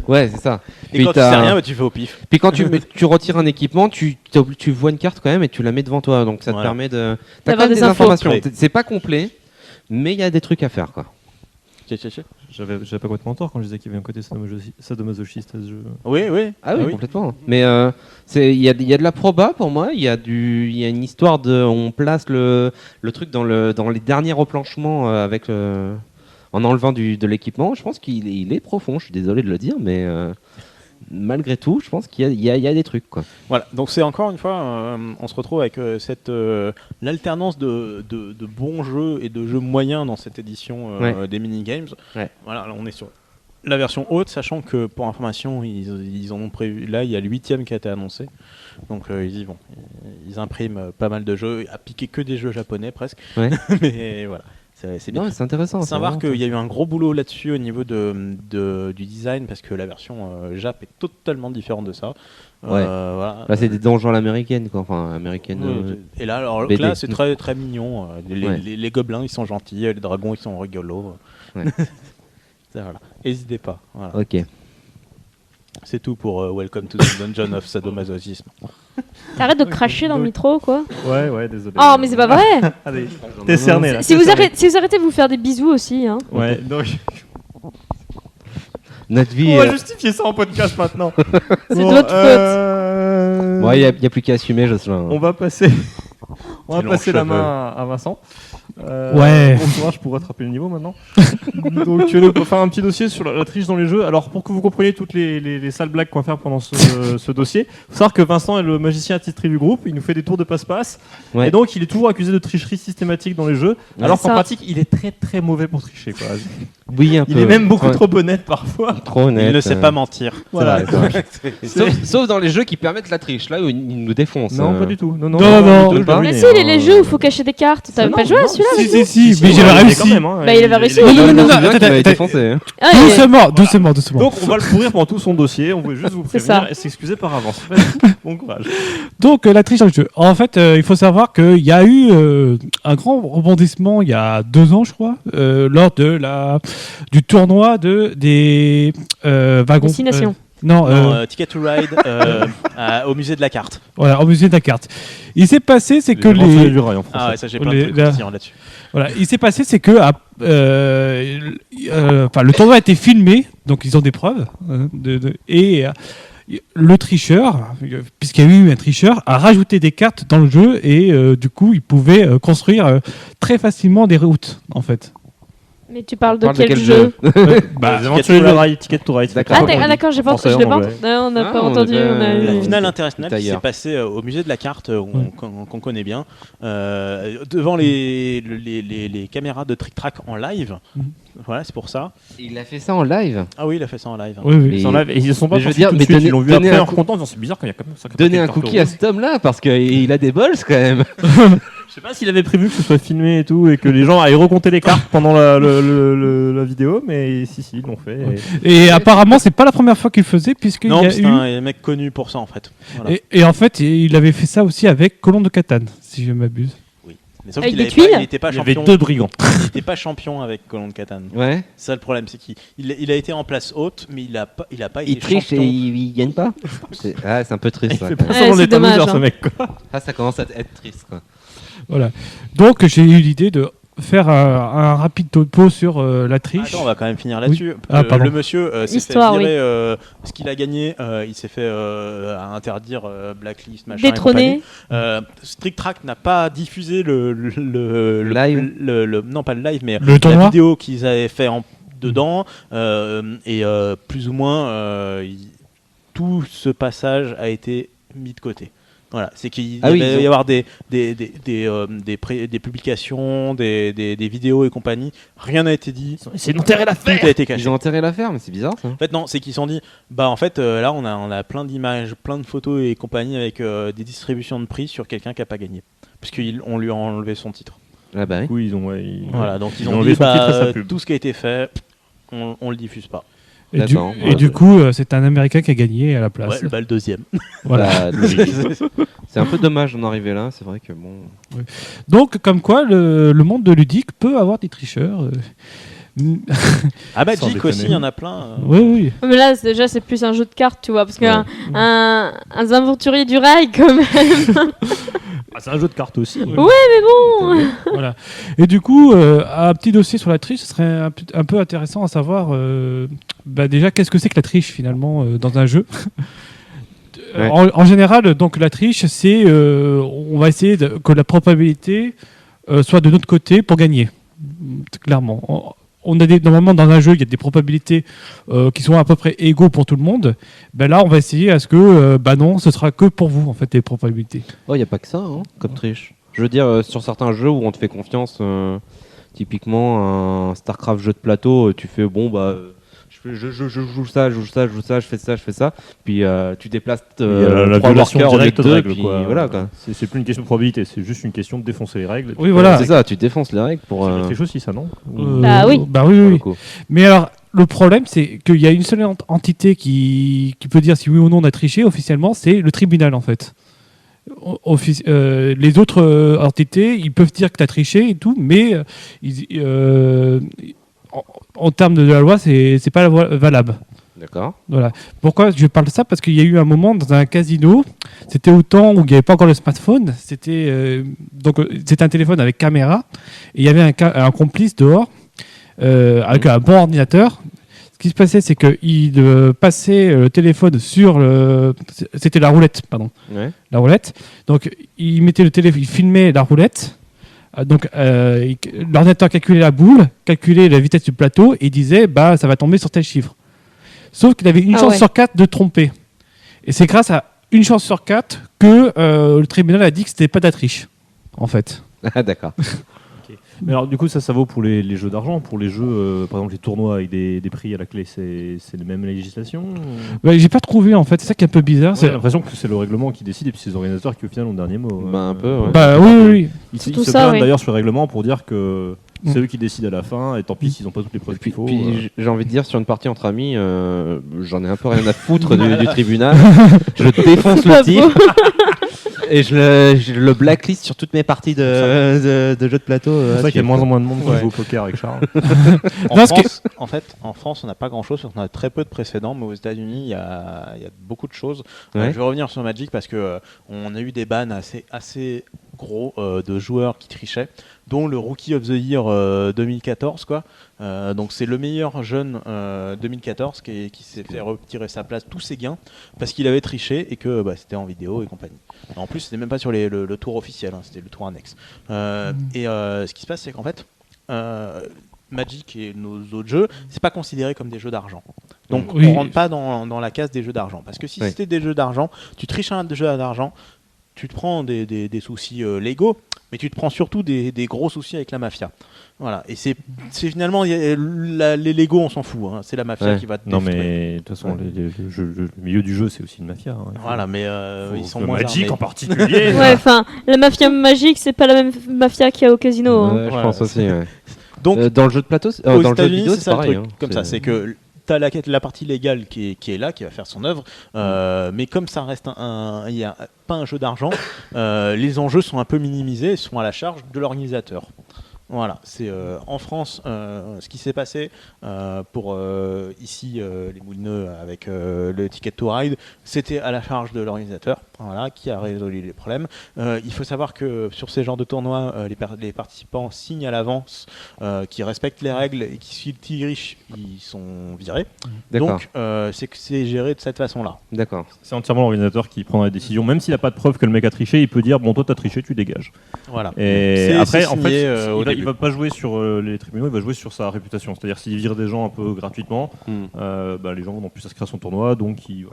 ouais, c'est ça. Et Puis quand tu t'as- sais rien, bah, tu fais au pif. Puis quand tu retires un équipement, tu vois une carte quand même et tu la mets devant toi. Donc ça te Voilà. permet de. T'as D'avoir quand même des des infos. informations. Ouais. C'est pas complet, mais il y a des trucs à faire, quoi. J'avais pas complètement tort quand je disais qu'il y avait un côté sadomasochiste à ce jeu. Oui. Ah oui, complètement. Mais il y a de la proba pour moi. Il y a une histoire de. On place le truc dans les derniers replanchements en enlevant de l'équipement. Je pense qu'il est profond. Je suis désolé de le dire, mais malgré tout, je pense qu'il y a des trucs, quoi. Voilà, donc c'est encore une fois, on se retrouve avec l'alternance de bons jeux et de jeux moyens dans cette édition des minigames. Ouais. Voilà, là, on est sur la version haute, sachant que pour information, ils en ont prévu. Là, il y a le 8e qui a été annoncé, donc ils y vont. Ils impriment pas mal de jeux, à piquer que des jeux japonais presque. Ouais. Mais voilà. C'est bien. Non, c'est intéressant. Savoir qu'il y a eu un gros boulot là-dessus au niveau du design, parce que la version Jap est totalement différente de ça. Ouais. Voilà. Là, c'est des donjons à l'américaine, quoi. Enfin, américaine. Et là, alors, BD. là c'est très, très mignon. Ouais. Les gobelins, ils sont gentils, les dragons, ils sont rigolos. Ouais. Ça, voilà. N'hésitez pas. Voilà. Ok. C'est tout pour Welcome to the Dungeon of Sadomasochisme. T'arrêtes de cracher dans le micro quoi. Ouais, désolé. Oh mais c'est pas vrai. Allez, t'es cerné là. Si vous arrêtez de vous faire des bisous aussi hein. Ouais, donc Notre vie. on va justifier ça en podcast maintenant. C'est de votre faute. Bon, il n'y a plus qu'à assumer, Jocelyn. On va passer, Tes longs la cheveux. main à Vincent. Ouais. Bon courage pour rattraper le niveau maintenant. Donc tu vas nous faire un petit dossier sur la triche dans les jeux. Alors pour que vous compreniez toutes les sales blagues qu'on va faire pendant ce dossier, faut savoir que Vincent est le magicien attitré du groupe. Il nous fait des tours de passe-passe. Ouais. Et donc il est toujours accusé de tricherie systématique dans les jeux. Alors qu'en Ça. pratique il est très très mauvais pour tricher, quoi. Oui, un peu. Il est même beaucoup Ouais. trop honnête parfois. Trop honnête. Il ne sait pas mentir. Voilà. Sauf dans les jeux qui permettent la triche, là où il nous défonce. Non, pas du tout. Non, Non, du tout, pas. je Mais l'ai si ruiné, les hein. jeux où il faut cacher des cartes. T'avais Non, pas joué à non, celui-là Si, mais j'avais on l'a réussi. quand même, hein. Bah, il avait réussi. Non, non, non, Attends, attends. défoncé. Ah, et- Doucement. Donc on va le pourrir pendant tout son dossier, on voulait juste vous C'est prévenir ça. et s'excuser par avance. Bon courage. Donc la triche dans le jeu. En fait, il faut savoir qu'il y a eu un grand rebondissement il y a 2 ans, je crois, lors du tournoi des wagons. Destination. Non, Ticket to Ride au musée de la carte. Voilà, au musée de la carte. Il s'est passé, c'est que Aventuriers du rail en français. Ah ouais, ça j'ai plein de Les- trucs là- croustillants là-dessus. voilà, il s'est passé, c'est que le tournoi a été filmé, donc ils ont des preuves, et le tricheur, puisqu'il y a eu un tricheur, a rajouté des cartes dans le jeu et du coup, il pouvait construire très facilement des routes, en fait. Mais tu parles de Parle de quel quel jeu Les aventuriers du rail, Ticket to Ride. D'accord. Ah d'accord, j'ai pas Français, je l'ai pas anglais. entendu. Non, on n'a Ah, pas on entendu. était- on a eu- La finale internationale qui s'est D'ailleurs. passée au musée de la carte, qu'on connaît bien, devant les caméras de Trick Track en live. Mhm. Voilà, c'est pour ça. Il a fait ça en live. Ah oui, il a fait ça en live. Oui, oui. Et- Ils sont là, et ils sont pas Mais je veux sortis dire, tout de mais suite, donner- ils l'ont vu donner après un en coup- comptant, en disant, c'est bizarre quand il y a quand même ça. Donner un cookie à cet homme-là parce qu'il a des balls quand même. Je sais pas s'il avait prévu que ce soit filmé et tout, et que les gens aillent recompter les cartes pendant la vidéo, mais si, ils l'ont fait. Et apparemment, c'est pas la première fois qu'il le faisait, puisqu'il Non, y a c'est eu... un mec connu pour ça en fait. Voilà. Et en fait, il avait fait ça aussi avec Colomb de Catane, si je m'abuse. Mais sauf Avec qu'il des avait pas- tuiles il était pas Il y avait champion. 2 brigands. Il était pas champion avec Colomb de Catane. Ouais. C'est ça le problème, c'est qu'il a été en place haute, mais il a pas été Il triche et champion. il gagne pas. C'est un peu triste. Il Ça, fait quand pas même. Ouais, ça dans c'est l'état dommage, loser, ce hein. mec, quoi. Ah, ça commence à être triste, quoi. Voilà. Donc, j'ai eu l'idée de faire un rapide topo sur la triche. Attends, on va quand même finir là-dessus. Ah, pardon. Le monsieur s'est fait L'histoire, virer ce qu'il a gagné. Il s'est fait interdire Blacklist, machin. et Détrôné. compagnie. Strict Track n'a pas diffusé le Live. non pas le live, mais Le la tournoi. vidéo qu'ils avaient fait dedans. Et plus ou moins, tout ce passage a été mis de côté. Voilà, c'est qu'il Ah oui, va ils ont- y avoir des publications, des vidéos et compagnie. Rien n'a été dit. C'est d'enterrer la Tout a été caché. Ils ont enterré l'affaire, mais c'est bizarre ça. En fait, non, c'est qu'ils se sont dit, bah en fait, là, on a plein d'images, plein de photos et compagnie avec des distributions de prix sur quelqu'un qui a pas gagné. Puisqu'on lui a enlevé son titre. Ah bah oui. Du coup, ils ont, ouais, Voilà, donc ils ils ont enlevé dit son titre et sa pub. tout ce qui a été fait, on le diffuse pas. Et du, D'accord. et du coup, c'est un Américain qui a gagné à la place. Ouais, le deuxième. Voilà. Bah, c'est un peu dommage d'en arriver là. C'est vrai que bon. Donc, comme quoi, le monde de ludique peut avoir des tricheurs. Ah bah Sans Magic déconner. aussi, il y en a plein. Oui, oui. Mais là, déjà, c'est plus un jeu de cartes, tu vois, parce Ouais. qu'un un aventurier du rail, quand même. Ah, c'est un jeu de cartes aussi. Ouais, mais bon. Voilà. Et du coup, un petit dossier sur la triche, ce serait un peu intéressant à savoir déjà qu'est-ce que c'est que la triche finalement dans un jeu. Ouais. En général, donc la triche, c'est on va essayer que la probabilité soit de notre côté pour gagner. Clairement. On a normalement dans un jeu, il y a des probabilités qui sont à peu près égaux pour tout le monde. Ben là, on va essayer à ce que, non, ce sera que pour vous en fait les probabilités. Oh, il y a pas que ça, hein, comme triche. Je veux dire, sur certains jeux où on te fait confiance, typiquement un Starcraft jeu de plateau, tu fais bon bah. Je joue ça, je fais ça. Puis tu déplaces Il y a la trois violation workers au lieu directe de de deux, règles, puis quoi. voilà quoi. C'est plus une question de probabilité, c'est juste une question de défoncer les règles. Oui, voilà. C'est ça, tu défonces les règles pour. C'est la triche aussi, ça, non Bah oui. Bah oui, pour oui. le coup. Mais alors, le problème, c'est qu'il y a une seule entité qui peut dire si oui ou non on a triché officiellement, c'est le tribunal en fait. Les autres entités, ils peuvent dire que tu as triché et tout, mais en termes de la loi, c'est pas valable. D'accord. Voilà. Pourquoi je parle de ça? Parce qu'il y a eu un moment dans un casino, c'était au temps où il n'y avait pas encore le smartphone, c'était un téléphone avec caméra, et il y avait un complice dehors avec un bon ordinateur. Ce qui se passait, c'est qu'il passait le téléphone sur c'était la roulette, pardon. Ouais. La roulette. Donc, il mettait le téléphone, il filmait la roulette. L'ordinateur calculait la boule, calculait la vitesse du plateau et disait, ça va tomber sur tel chiffre. Sauf qu'il avait une chance sur 4 de tromper. Et c'est grâce à une chance sur 4 que le tribunal a dit que c'était pas de la triche, en fait. Ah d'accord. Mais alors, du coup, ça vaut pour les jeux d'argent, pour les jeux, par exemple les tournois avec des prix à la clé, c'est les mêmes législations J'ai pas trouvé, en fait. C'est ça qui est un peu bizarre. J'ai l'impression que c'est le règlement qui décide et puis c'est les organisateurs qui, au final, ont le dernier mot. Bah, un peu, ouais. Oui. Ils Surtout se ça, plaignent oui. d'ailleurs sur le règlement pour dire que c'est Mm. eux qui décident à la fin et tant pis s'ils n'ont pas toutes les preuves Puis, qu'il faut. puis j'ai envie de dire, sur une partie entre amis, j'en ai un peu rien à foutre du tribunal. Je défonce le type et je le blacklist sur toutes mes parties de jeux de plateau. C'est pour ça qu'il y a de moins en moins de monde qui Ouais. joue au poker avec Charles. En France, on n'a pas grand-chose, parce qu'on a très peu de précédents, mais aux États-Unis, il y a beaucoup de choses. Ouais. Je vais revenir sur Magic parce que on a eu des bans assez gros de joueurs qui trichaient, dont le Rookie of the Year 2014, quoi. Donc c'est le meilleur jeune 2014 qui s'est fait retirer sa place, tous ses gains, parce qu'il avait triché et que c'était en vidéo et compagnie. En plus, c'était même pas sur le tour officiel, hein, c'était le tour annexe. Ce qui se passe, c'est qu'en fait, Magic et nos autres jeux, c'est pas considéré comme des jeux d'argent. Donc Oui. on rentre pas dans la case des jeux d'argent. Parce que si Oui. c'était des jeux d'argent, tu triches un jeu d'argent, tu te prends des soucis légaux, mais tu te prends surtout des gros soucis avec la mafia. Voilà. Et c'est finalement, les légaux, on s'en fout. Hein. C'est la mafia Ouais. qui va te Non, défoncer. mais de toute façon, le milieu du jeu, c'est aussi une mafia. Hein. Voilà, mais ils sont moins Magic armés. en particulier. Ouais, enfin, la mafia magique, c'est pas la même mafia qu'il y a au casino. hein. Ouais, je Voilà, pense aussi. Ouais. Donc, Dans le jeu de plateau, aux dans le jeu États-Unis, vidéo, c'est ça pareil. le truc. hein. Comme ça, c'est que t'as la partie légale qui est là, qui va faire son œuvre, mais comme ça reste il y a pas un jeu d'argent, les enjeux sont un peu minimisés, sont à la charge de l'organisateur. Voilà, c'est en France ce qui s'est passé pour ici les Moulineux avec le Ticket to Ride, c'était à la charge de l'organisateur, voilà, qui a résolu les problèmes. Il faut savoir que sur ces genres de tournois, les participants signent à l'avance qui respectent les règles et qui s'ils trichent, ils sont virés. D'accord. Donc c'est géré de cette façon-là. D'accord. C'est entièrement l'organisateur qui prend la décision. Même s'il n'a pas de preuve que le mec a triché, il peut dire bon, toi, t'as triché, tu dégages. Voilà. Et C'est après, en signé, fait, au il va pas jouer sur les tribunaux, il va jouer sur sa réputation. C'est-à-dire s'il vire des gens un peu gratuitement, les gens n'ont plus s'inscrire à son tournoi, donc il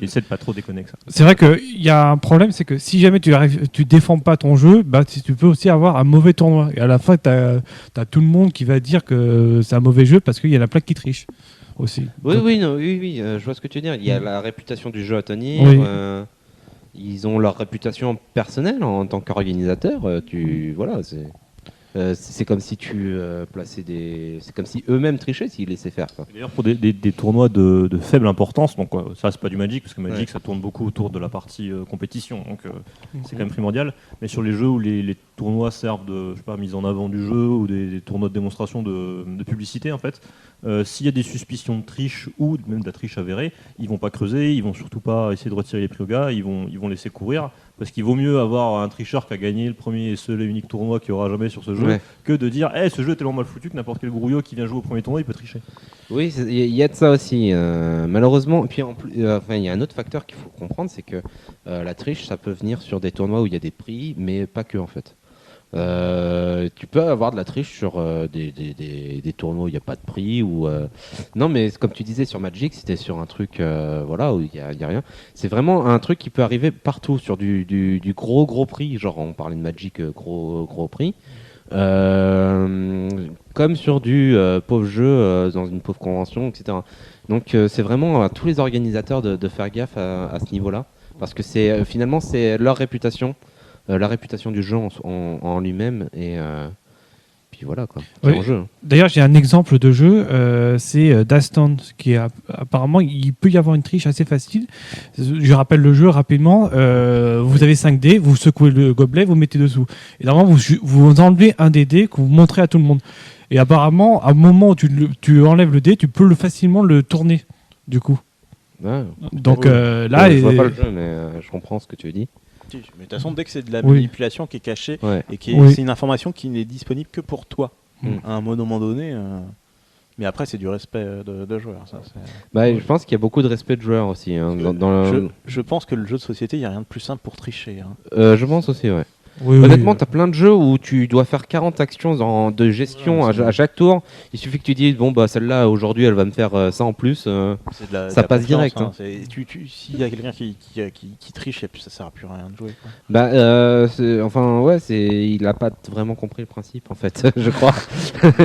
essaie de pas trop déconner avec ça. C'est vrai qu'il y a un problème, c'est que si jamais tu défends pas ton jeu, tu peux aussi avoir un mauvais tournoi. Et à la fin, tu as tout le monde qui va dire que c'est un mauvais jeu parce qu'il y en a plein qui trichent aussi. Oui, Donc, oui, je vois ce que tu veux dire. Il y a la réputation du jeu à tenir. Oui. ils ont leur réputation personnelle en tant qu'organisateur. Voilà, c'est comme si tu plaçais c'est comme si eux-mêmes trichaient s'ils laissaient faire. Quoi. D'ailleurs, pour des tournois de faible importance, donc ça c'est pas du Magic, parce que Magic ça tourne beaucoup autour de la partie compétition, donc c'est quand même primordial. Mais sur les jeux où les tournois servent de mise en avant du jeu ou des tournois de démonstration de publicité, en fait, s'il y a des suspicions de triche ou même de la triche avérée, ils vont pas creuser, ils vont surtout pas essayer de retirer les prix aux gars, ils vont laisser courir. Parce qu'il vaut mieux avoir un tricheur qui a gagné le premier et seul et unique tournoi qu'il y aura jamais sur ce jeu que de dire ce jeu est tellement mal foutu que n'importe quel grouillot qui vient jouer au premier tournoi il peut tricher. Oui, il y a de ça aussi. Malheureusement, et puis il y a un autre facteur qu'il faut comprendre, c'est que la triche, ça peut venir sur des tournois où il y a des prix, mais pas que en fait. Tu peux avoir de la triche sur des tournois où il n'y a pas de prix non, mais comme tu disais sur Magic, c'était sur un truc voilà où il y a rien. C'est vraiment un truc qui peut arriver partout sur du gros prix, genre on parlait de Magic gros prix, comme sur du pauvre jeu dans une pauvre convention, etc. Donc c'est vraiment à tous les organisateurs de faire gaffe à ce niveau-là, parce que finalement c'est leur réputation. La réputation du jeu en lui-même et puis voilà quoi. Oui. En jeu. D'ailleurs, j'ai un exemple de jeu, c'est Daston, qui est apparemment il peut y avoir une triche assez facile. Je rappelle le jeu rapidement. Vous avez 5 dés, vous secouez le gobelet, vous mettez dessous. Et normalement, vous enlevez un des dés que vous montrez à tout le monde. Et apparemment, à un moment où tu enlèves le dé, tu peux facilement le tourner du coup. Ouais. Donc là, je vois pas le jeu, mais je comprends ce que tu dis. Mais de toute façon, dès que c'est de la Oui. manipulation qui est cachée et c'est une information qui n'est disponible que pour toi à un moment donné. Mais après, c'est du respect de joueur. Ça, je pense qu'il y a beaucoup de respect de joueurs aussi. Hein, je pense que le jeu de société, il n'y a rien de plus simple pour tricher. Hein. Je pense aussi, ouais. Oui, Honnêtement, tu as plein de jeux où tu dois faire 40 actions de gestion à chaque tour. Il suffit que tu dises, celle-là, aujourd'hui, elle va me faire ça en plus. Ça passe direct. Hein. S'il y a quelqu'un qui triche, et puis ça sert à plus rien de jouer. Quoi. Il a pas vraiment compris le principe, en fait, je crois.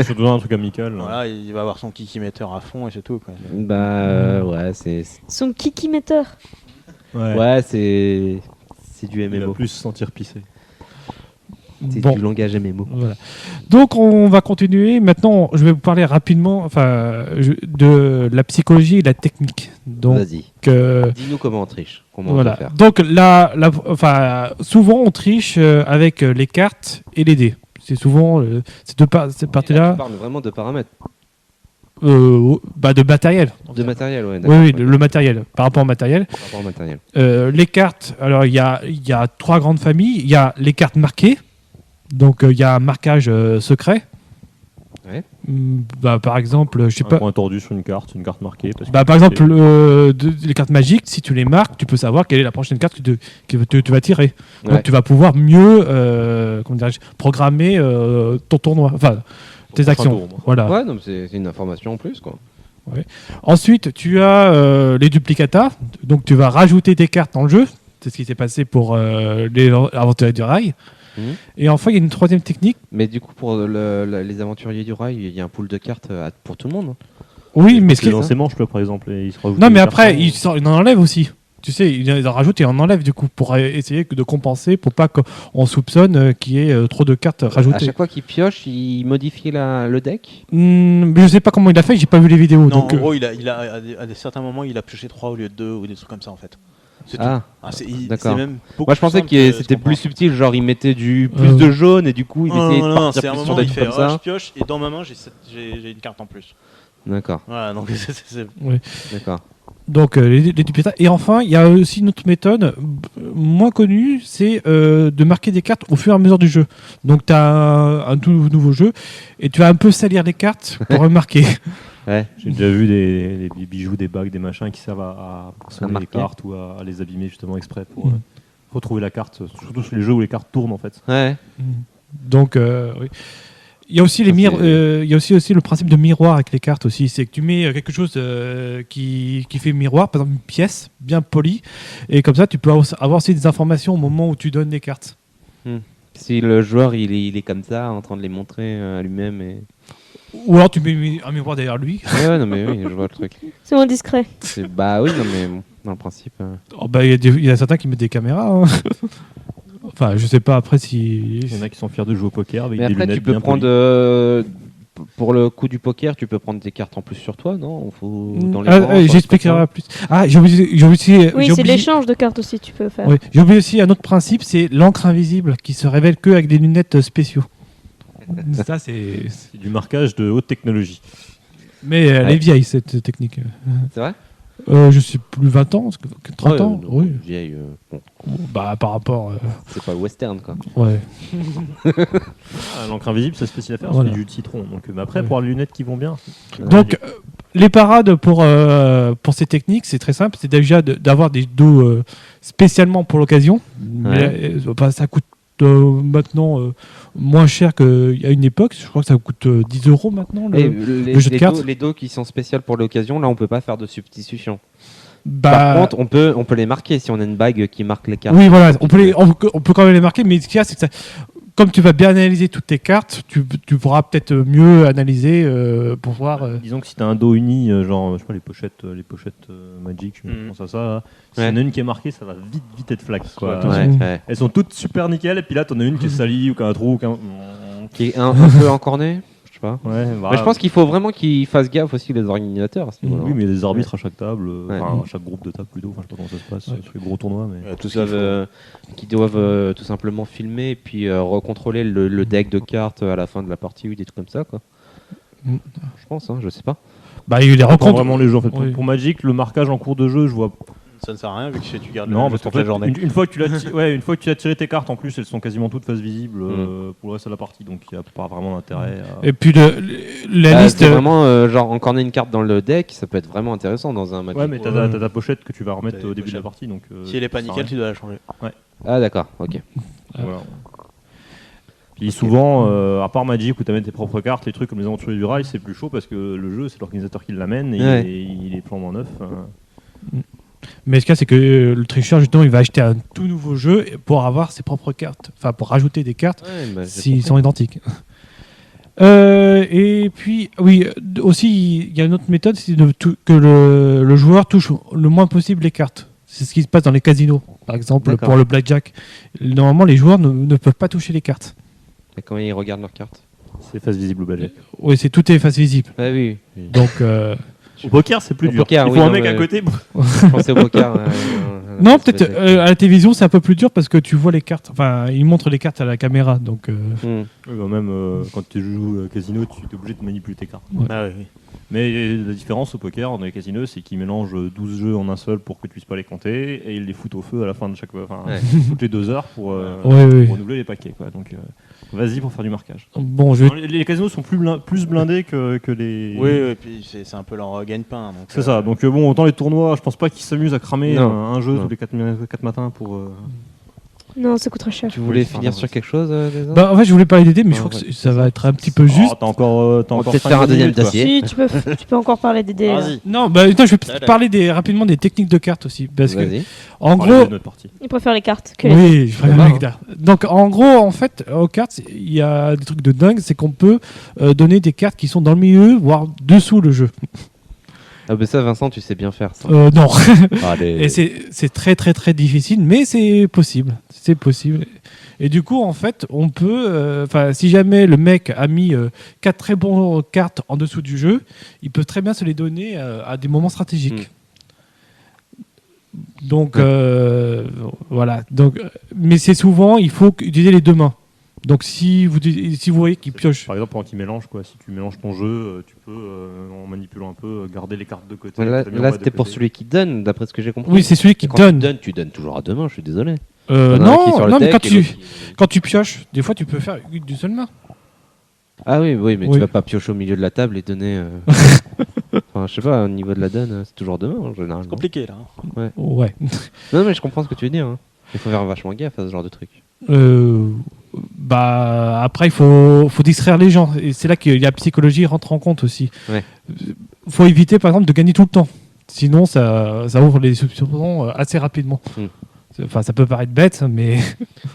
Surtout dans un truc amical. Voilà, il va avoir son kikimeter à fond et c'est tout. Quoi. C'est... Son kikimeter. Ouais, c'est du Il va MMO. plus se sentir pissé. C'est Bon. du langage MMO. Voilà. Donc on va continuer. Maintenant, je vais vous parler rapidement de la psychologie et de la technique. Donc, Vas-y. Dis-nous comment on triche. Comment on voilà. peut faire. Donc souvent on triche avec les cartes et les dés. C'est souvent cette partie-là. Tu parles vraiment de paramètres. De matériel. De matériel, ouais. Oui, le matériel. Par rapport au matériel. Par rapport au matériel. Les cartes, alors il y a 3 grandes familles. Il y a les cartes marquées. Donc il y a un marquage secret. Ouais. Par exemple, je sais Un pas. point tordu sur une carte marquée. Parce que Par exemple, les cartes magiques, si tu les marques, tu peux savoir quelle est la prochaine carte que tu vas tirer. Donc Ouais. tu vas pouvoir mieux programmer ton tournoi, enfin tes prochain actions. tour, moi. Voilà. Ouais, non, mais c'est une information en plus, quoi. Ensuite, tu as les duplicata. Donc tu vas rajouter des cartes dans le jeu. C'est ce qui s'est passé pour les aventuriers du rail. Et enfin, il y a une troisième technique. Mais du coup, pour les aventuriers du rail, il y a un pool de cartes pour tout le monde. Hein. Oui, mais il lance ses manches par exemple et il se rajoute non, mais des après, cartons. il en enlève aussi. Tu sais, il en rajoute et en enlève du coup pour essayer de compenser, pour pas qu'on soupçonne qu'il y ait trop de cartes À rajoutées. chaque fois qu'il pioche, il modifie le deck. Mais je sais pas comment il a fait, j'ai pas vu les vidéos. Non, donc, en gros, à certains moments, il a pioché 3 au lieu de 2 ou des trucs comme ça en fait. C'est tout. d'accord. C'est même beaucoup Moi, je pensais plus que simple que c'était ce qu'on plus pense. subtil, genre il mettait plus de jaune et du coup il essayait de Non, partir c'est un plus sur moment, des il trucs fait comme ça. je pioche et dans ma main, j'ai une carte en plus. D'accord, Voilà, donc c'est d'accord. Donc les duplicata. Et enfin, il y a aussi une autre méthode moins connue, c'est de marquer des cartes au fur et à mesure du jeu. Donc tu as un tout nouveau jeu et tu vas un peu salir les cartes pour remarquer. Ouais. J'ai déjà vu des bijoux, des bagues, des machins qui servent à sonner les marquer. cartes ou à les abîmer justement exprès pour retrouver la carte, surtout sur les jeux où les cartes tournent en fait. Ouais. Donc oui. Il y a aussi il y a aussi le principe de miroir avec les cartes aussi, c'est que tu mets quelque chose qui fait miroir, par exemple une pièce bien polie, et comme ça tu peux avoir aussi des informations au moment où tu donnes les cartes. Si le joueur il est comme ça, en train de les montrer à lui-même et... Ou alors tu mets un miroir derrière lui. Ouais, non, mais oui, je vois le truc. C'est moins discret. Bah oui, non, mais bon, dans le principe. Oh, bah, il y a certains qui mettent des caméras. Hein. Enfin, je sais pas après si. Il y en a qui sont fiers de jouer au poker avec Mais des après, lunettes tu peux bien prendre. polies. Pour le coup du poker, tu peux prendre des cartes en plus sur toi, non? Dans les Ah, rangs, quoi, j'expliquerai plus. Ah, j'ai oublié. Oui, j'ai c'est oublié- l'échange de cartes aussi, tu peux faire. Oui, j'ai oublié aussi un autre principe, c'est l'encre invisible qui se révèle que avec des lunettes spéciaux. Ça, c'est. C'est du marquage de haute technologie. Mais elle Ouais. est vieille cette technique. C'est vrai? Je sais plus 20 ans, 30 ans. Ouais, Oui. Vieille, bon, Bah par rapport. c'est pas western, quoi. Ouais. Ah, l'encre invisible, c'est spécial à faire, Voilà. c'est du jus de citron. Donc, mais après, Ouais. pour les lunettes qui vont bien. Donc, les parades pour ces techniques, c'est très simple. C'est déjà d'avoir des dos spécialement pour l'occasion. Mais bah, ça coûte maintenant moins cher qu'il y a une époque. Je crois que ça coûte 10 € maintenant. Et le jeu de cartes. les dos qui sont spéciales pour l'occasion, là, on peut pas faire de substitution. Bah, Par contre, on peut les marquer si on a une bague qui marque les cartes. oui, voilà, on peut quand même les marquer, mais ce qu'il y a, c'est que comme tu vas bien analyser toutes tes cartes, tu pourras peut-être mieux analyser pour voir. Disons que si t'as un dos uni, genre, je sais pas, les pochettes Magic, je pense à ça. Si Ouais. y en a une qui est marquée, ça va vite être flac. Quoi. Ouais, Mmh. ouais. Elles sont toutes super nickel, et puis là, t'en as une qui est salie, ou qui a un trou, ou qui a un... Qui est un peu encorné, je sais pas. Ouais, bah, Mais je pense qu'il faut vraiment qu'ils fassent gaffe aussi les ordinateurs à ce niveau-là. oui, mais il y a des arbitres à chaque table, Ouais. enfin, à chaque groupe de table plutôt. Enfin, je sais pas comment ça se passe sur les gros tournois, mais. Qui doivent tout simplement filmer et puis recontrôler le deck de cartes à la fin de la partie ou des trucs comme ça, quoi. Mm. Je pense, hein, je sais pas. Bah, il y a eu les Ça dépend rencontres. vraiment les jeux en fait. Oui. Pour Magic, le marquage en cours de jeu, je vois. Ça ne sert à rien vu que tu gardes Non, le parce jeu qu'en toute la fait, journée. une fois que tu l'as une fois que tu as tiré tes cartes, en plus, elles sont quasiment toutes face visible pour le reste de la partie, donc il n'y a pas vraiment d'intérêt. Et puis la liste. C'est vraiment genre encorner une carte dans le deck, ça peut être vraiment intéressant dans un match. Ouais, mais t'as ta pochette que tu vas remettre T'as au les début de la pochettes. partie, donc. Si elle est pas ça sert à nickel, rien. tu dois la changer. Ah d'accord, ok. Voilà. Puis souvent, à part Magic où tu amènes tes propres cartes, les trucs comme les aventuriers du rail, c'est plus chaud parce que le jeu, c'est l'organisateur qui l'amène et Ouais. il est flambant neuf. Mais ce qu'il y a, c'est que le tricheur, justement, il va acheter un tout nouveau jeu pour avoir ses propres cartes. Enfin, pour rajouter des cartes Ouais, bah, j'ai s'ils compris. sont identiques. Et puis, oui, aussi, il y a une autre méthode, c'est que le joueur touche le moins possible les cartes. C'est ce qui se passe dans les casinos, par exemple, D'accord. pour le blackjack. Normalement, les joueurs ne peuvent pas toucher les cartes. Et quand ils regardent leurs cartes. C'est face visible au blackjack. Oui, tout est face visible. Ah oui. Donc, Au poker, c'est plus Au dur. poker, Il faut oui, un non, mec mais- à côté. Je pensais au poker. non, peut-être à la télévision, c'est un peu plus dur parce que tu vois les cartes. Enfin, ils montrent les cartes à la caméra. Donc, Hmm. Oui, bah même quand tu joues casino, tu es obligé de manipuler tes cartes. Ouais. Ah oui. Mais la différence au poker, dans les casinos, c'est qu'ils mélangent 12 jeux en un seul pour que tu puisses pas les compter et ils les foutent au feu à la fin de chaque. Enfin, Ouais. toutes les 2 heures pour oui. renouveler les paquets. Quoi. Donc, vas-y pour faire du marquage. bon, je vais Non, les casinos sont plus blindés que les. Oui, et puis c'est un peu leur gagne-pain. donc, C'est ça. Donc, bon, autant les tournois, je pense pas qu'ils s'amusent à cramer Non. un jeu Non. tous les 4 matins pour. Non, ça coûte très cher. Tu voulais Oui, finir pardon, sur quelque chose, les autres Bah, en fait, je voulais parler des dés, mais je Ah, crois que ouais, ça va être un petit peu juste. Oh, t'as encore On va encore peut-être 5 faire un deuxième minutes, quoi. dossier. Si, tu peux encore parler des dés. là. Vas-y. Non, bah, non, je vais Allez. parler rapidement des techniques de cartes aussi. Parce que, Vas-y. en Parlez gros, de notre partie. Ils préfèrent les cartes que les oui, je préfère marrant. avec ça. Donc, en gros, en fait, aux cartes, il y a des trucs de dingue. C'est qu'on peut donner des cartes qui sont dans le milieu, voire dessous le jeu. Ah bah ça, Vincent, tu sais bien faire ça. Non. Allez. Et c'est très, très, très difficile, mais c'est possible. C'est possible. Et du coup, en fait, on peut. Enfin, si jamais le mec a mis 4 très bonnes cartes en dessous du jeu, il peut très bien se les donner à des moments stratégiques. Donc, voilà. Donc, mais c'est souvent, il faut utiliser les deux mains. Donc, si vous voyez qu'il pioche. Par exemple, pendant qu'il mélange, quoi. Si tu mélanges ton jeu, tu peux, en manipulant un peu, garder les cartes de côté. Là, que t'as mis en bas de c'était pour côté. celui qui donne, d'après ce que j'ai compris. Oui, c'est celui qui Et quand donne. tu donnes toujours à deux mains, je suis désolé. T'en as un qui est Non, sur le non, mais deck et l'autre qui- quand tu pioches, des fois, tu peux faire d'une seule main. Ah oui, mais Oui. tu vas pas piocher au milieu de la table et donner. Enfin, je sais pas, au niveau de la donne, c'est toujours deux mains en général. C'est compliqué là. Ouais. Non, mais je comprends ce que tu veux dire. Hein. Il faut faire vachement gaffe à ce genre de truc. Bah après il faut distraire les gens et c'est là que la psychologie rentre en compte aussi. Ouais. Faut éviter par exemple de gagner tout le temps. Sinon ça ouvre les soupçons assez rapidement. Enfin ça peut paraître bête mais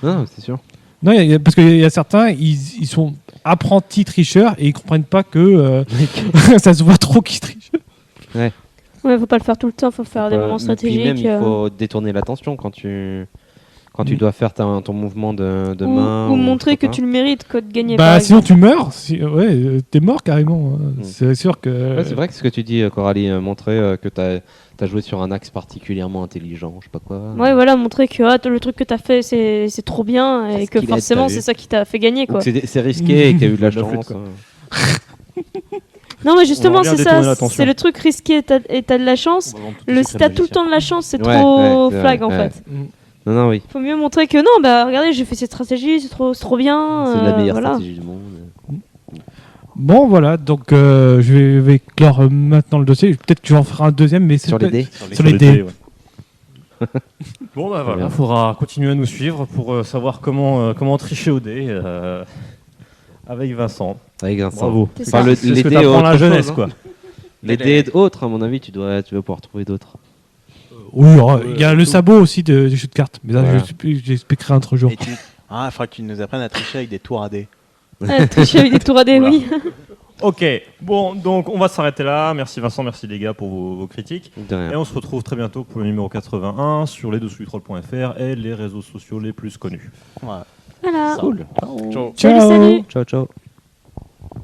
Non, c'est sûr. non parce qu'il y a certains ils sont apprentis tricheurs et ils comprennent pas que ça se voit trop qu'ils trichent. Ouais, faut pas le faire tout le temps, faut faire des moments Puis même, stratégiques. il faut détourner l'attention quand tu dois faire ton mouvement de main. Ou montrer je sais que pas. tu le mérites, quoi, de gagner. Bah par sinon exemple. tu meurs, t'es mort carrément. C'est sûr que. Ouais, c'est vrai que ce que tu dis, Coralie, montrer que tu as joué sur un axe particulièrement intelligent, je sais pas quoi. Ouais, voilà, montrer que le truc que t'as fait, c'est trop bien et que qu'il aide, forcément, t'as vu. c'est ça qui t'a fait gagner, Ou quoi. que c'est risqué et que tu as eu de la La flûte, chance. quoi. Non, mais justement, On va bien c'est détourner ça. l'attention. C'est le truc risqué et t'as de la chance. Si t'as tout le temps de la chance, c'est Ouais, trop ouais, c'est flag, vrai, en ouais. fait. Non, non, oui. Faut mieux montrer que non, bah regardez, j'ai fait cette stratégie, c'est trop bien. C'est la meilleure voilà. stratégie du monde. Bon voilà, donc je vais clore maintenant le dossier. Peut-être que je vais en faire un deuxième, mais c'est Sur les peut-être- dés. Sur les dés. Ouais. Bon, bah voilà, bien. il faudra continuer à nous suivre pour savoir comment tricher au dé avec Vincent. Avec Vincent. Bravo. C'est Enfin, ça. le- C'est les ce que dés, t'apprends la autre jeunesse, chose, quoi. hein. Les dés autres, à mon avis, tu vas pouvoir trouver d'autres. Oui, il y a le sabot aussi du jeu de cartes, mais là Voilà. j'expliquerai un autre jour. Et il faudra que tu nous apprennes à tricher avec des tours à dés. Tricher avec des tours à dés, Voilà. oui. Ok, bon, donc on va s'arrêter là. Merci Vincent, merci les gars pour vos critiques. De rien. Et on se retrouve très bientôt pour le numéro 81 sur lesdessous-du-troll.fr et les réseaux sociaux les plus connus. Voilà. Voilà. Cool. Salut, salut. Ciao, ciao.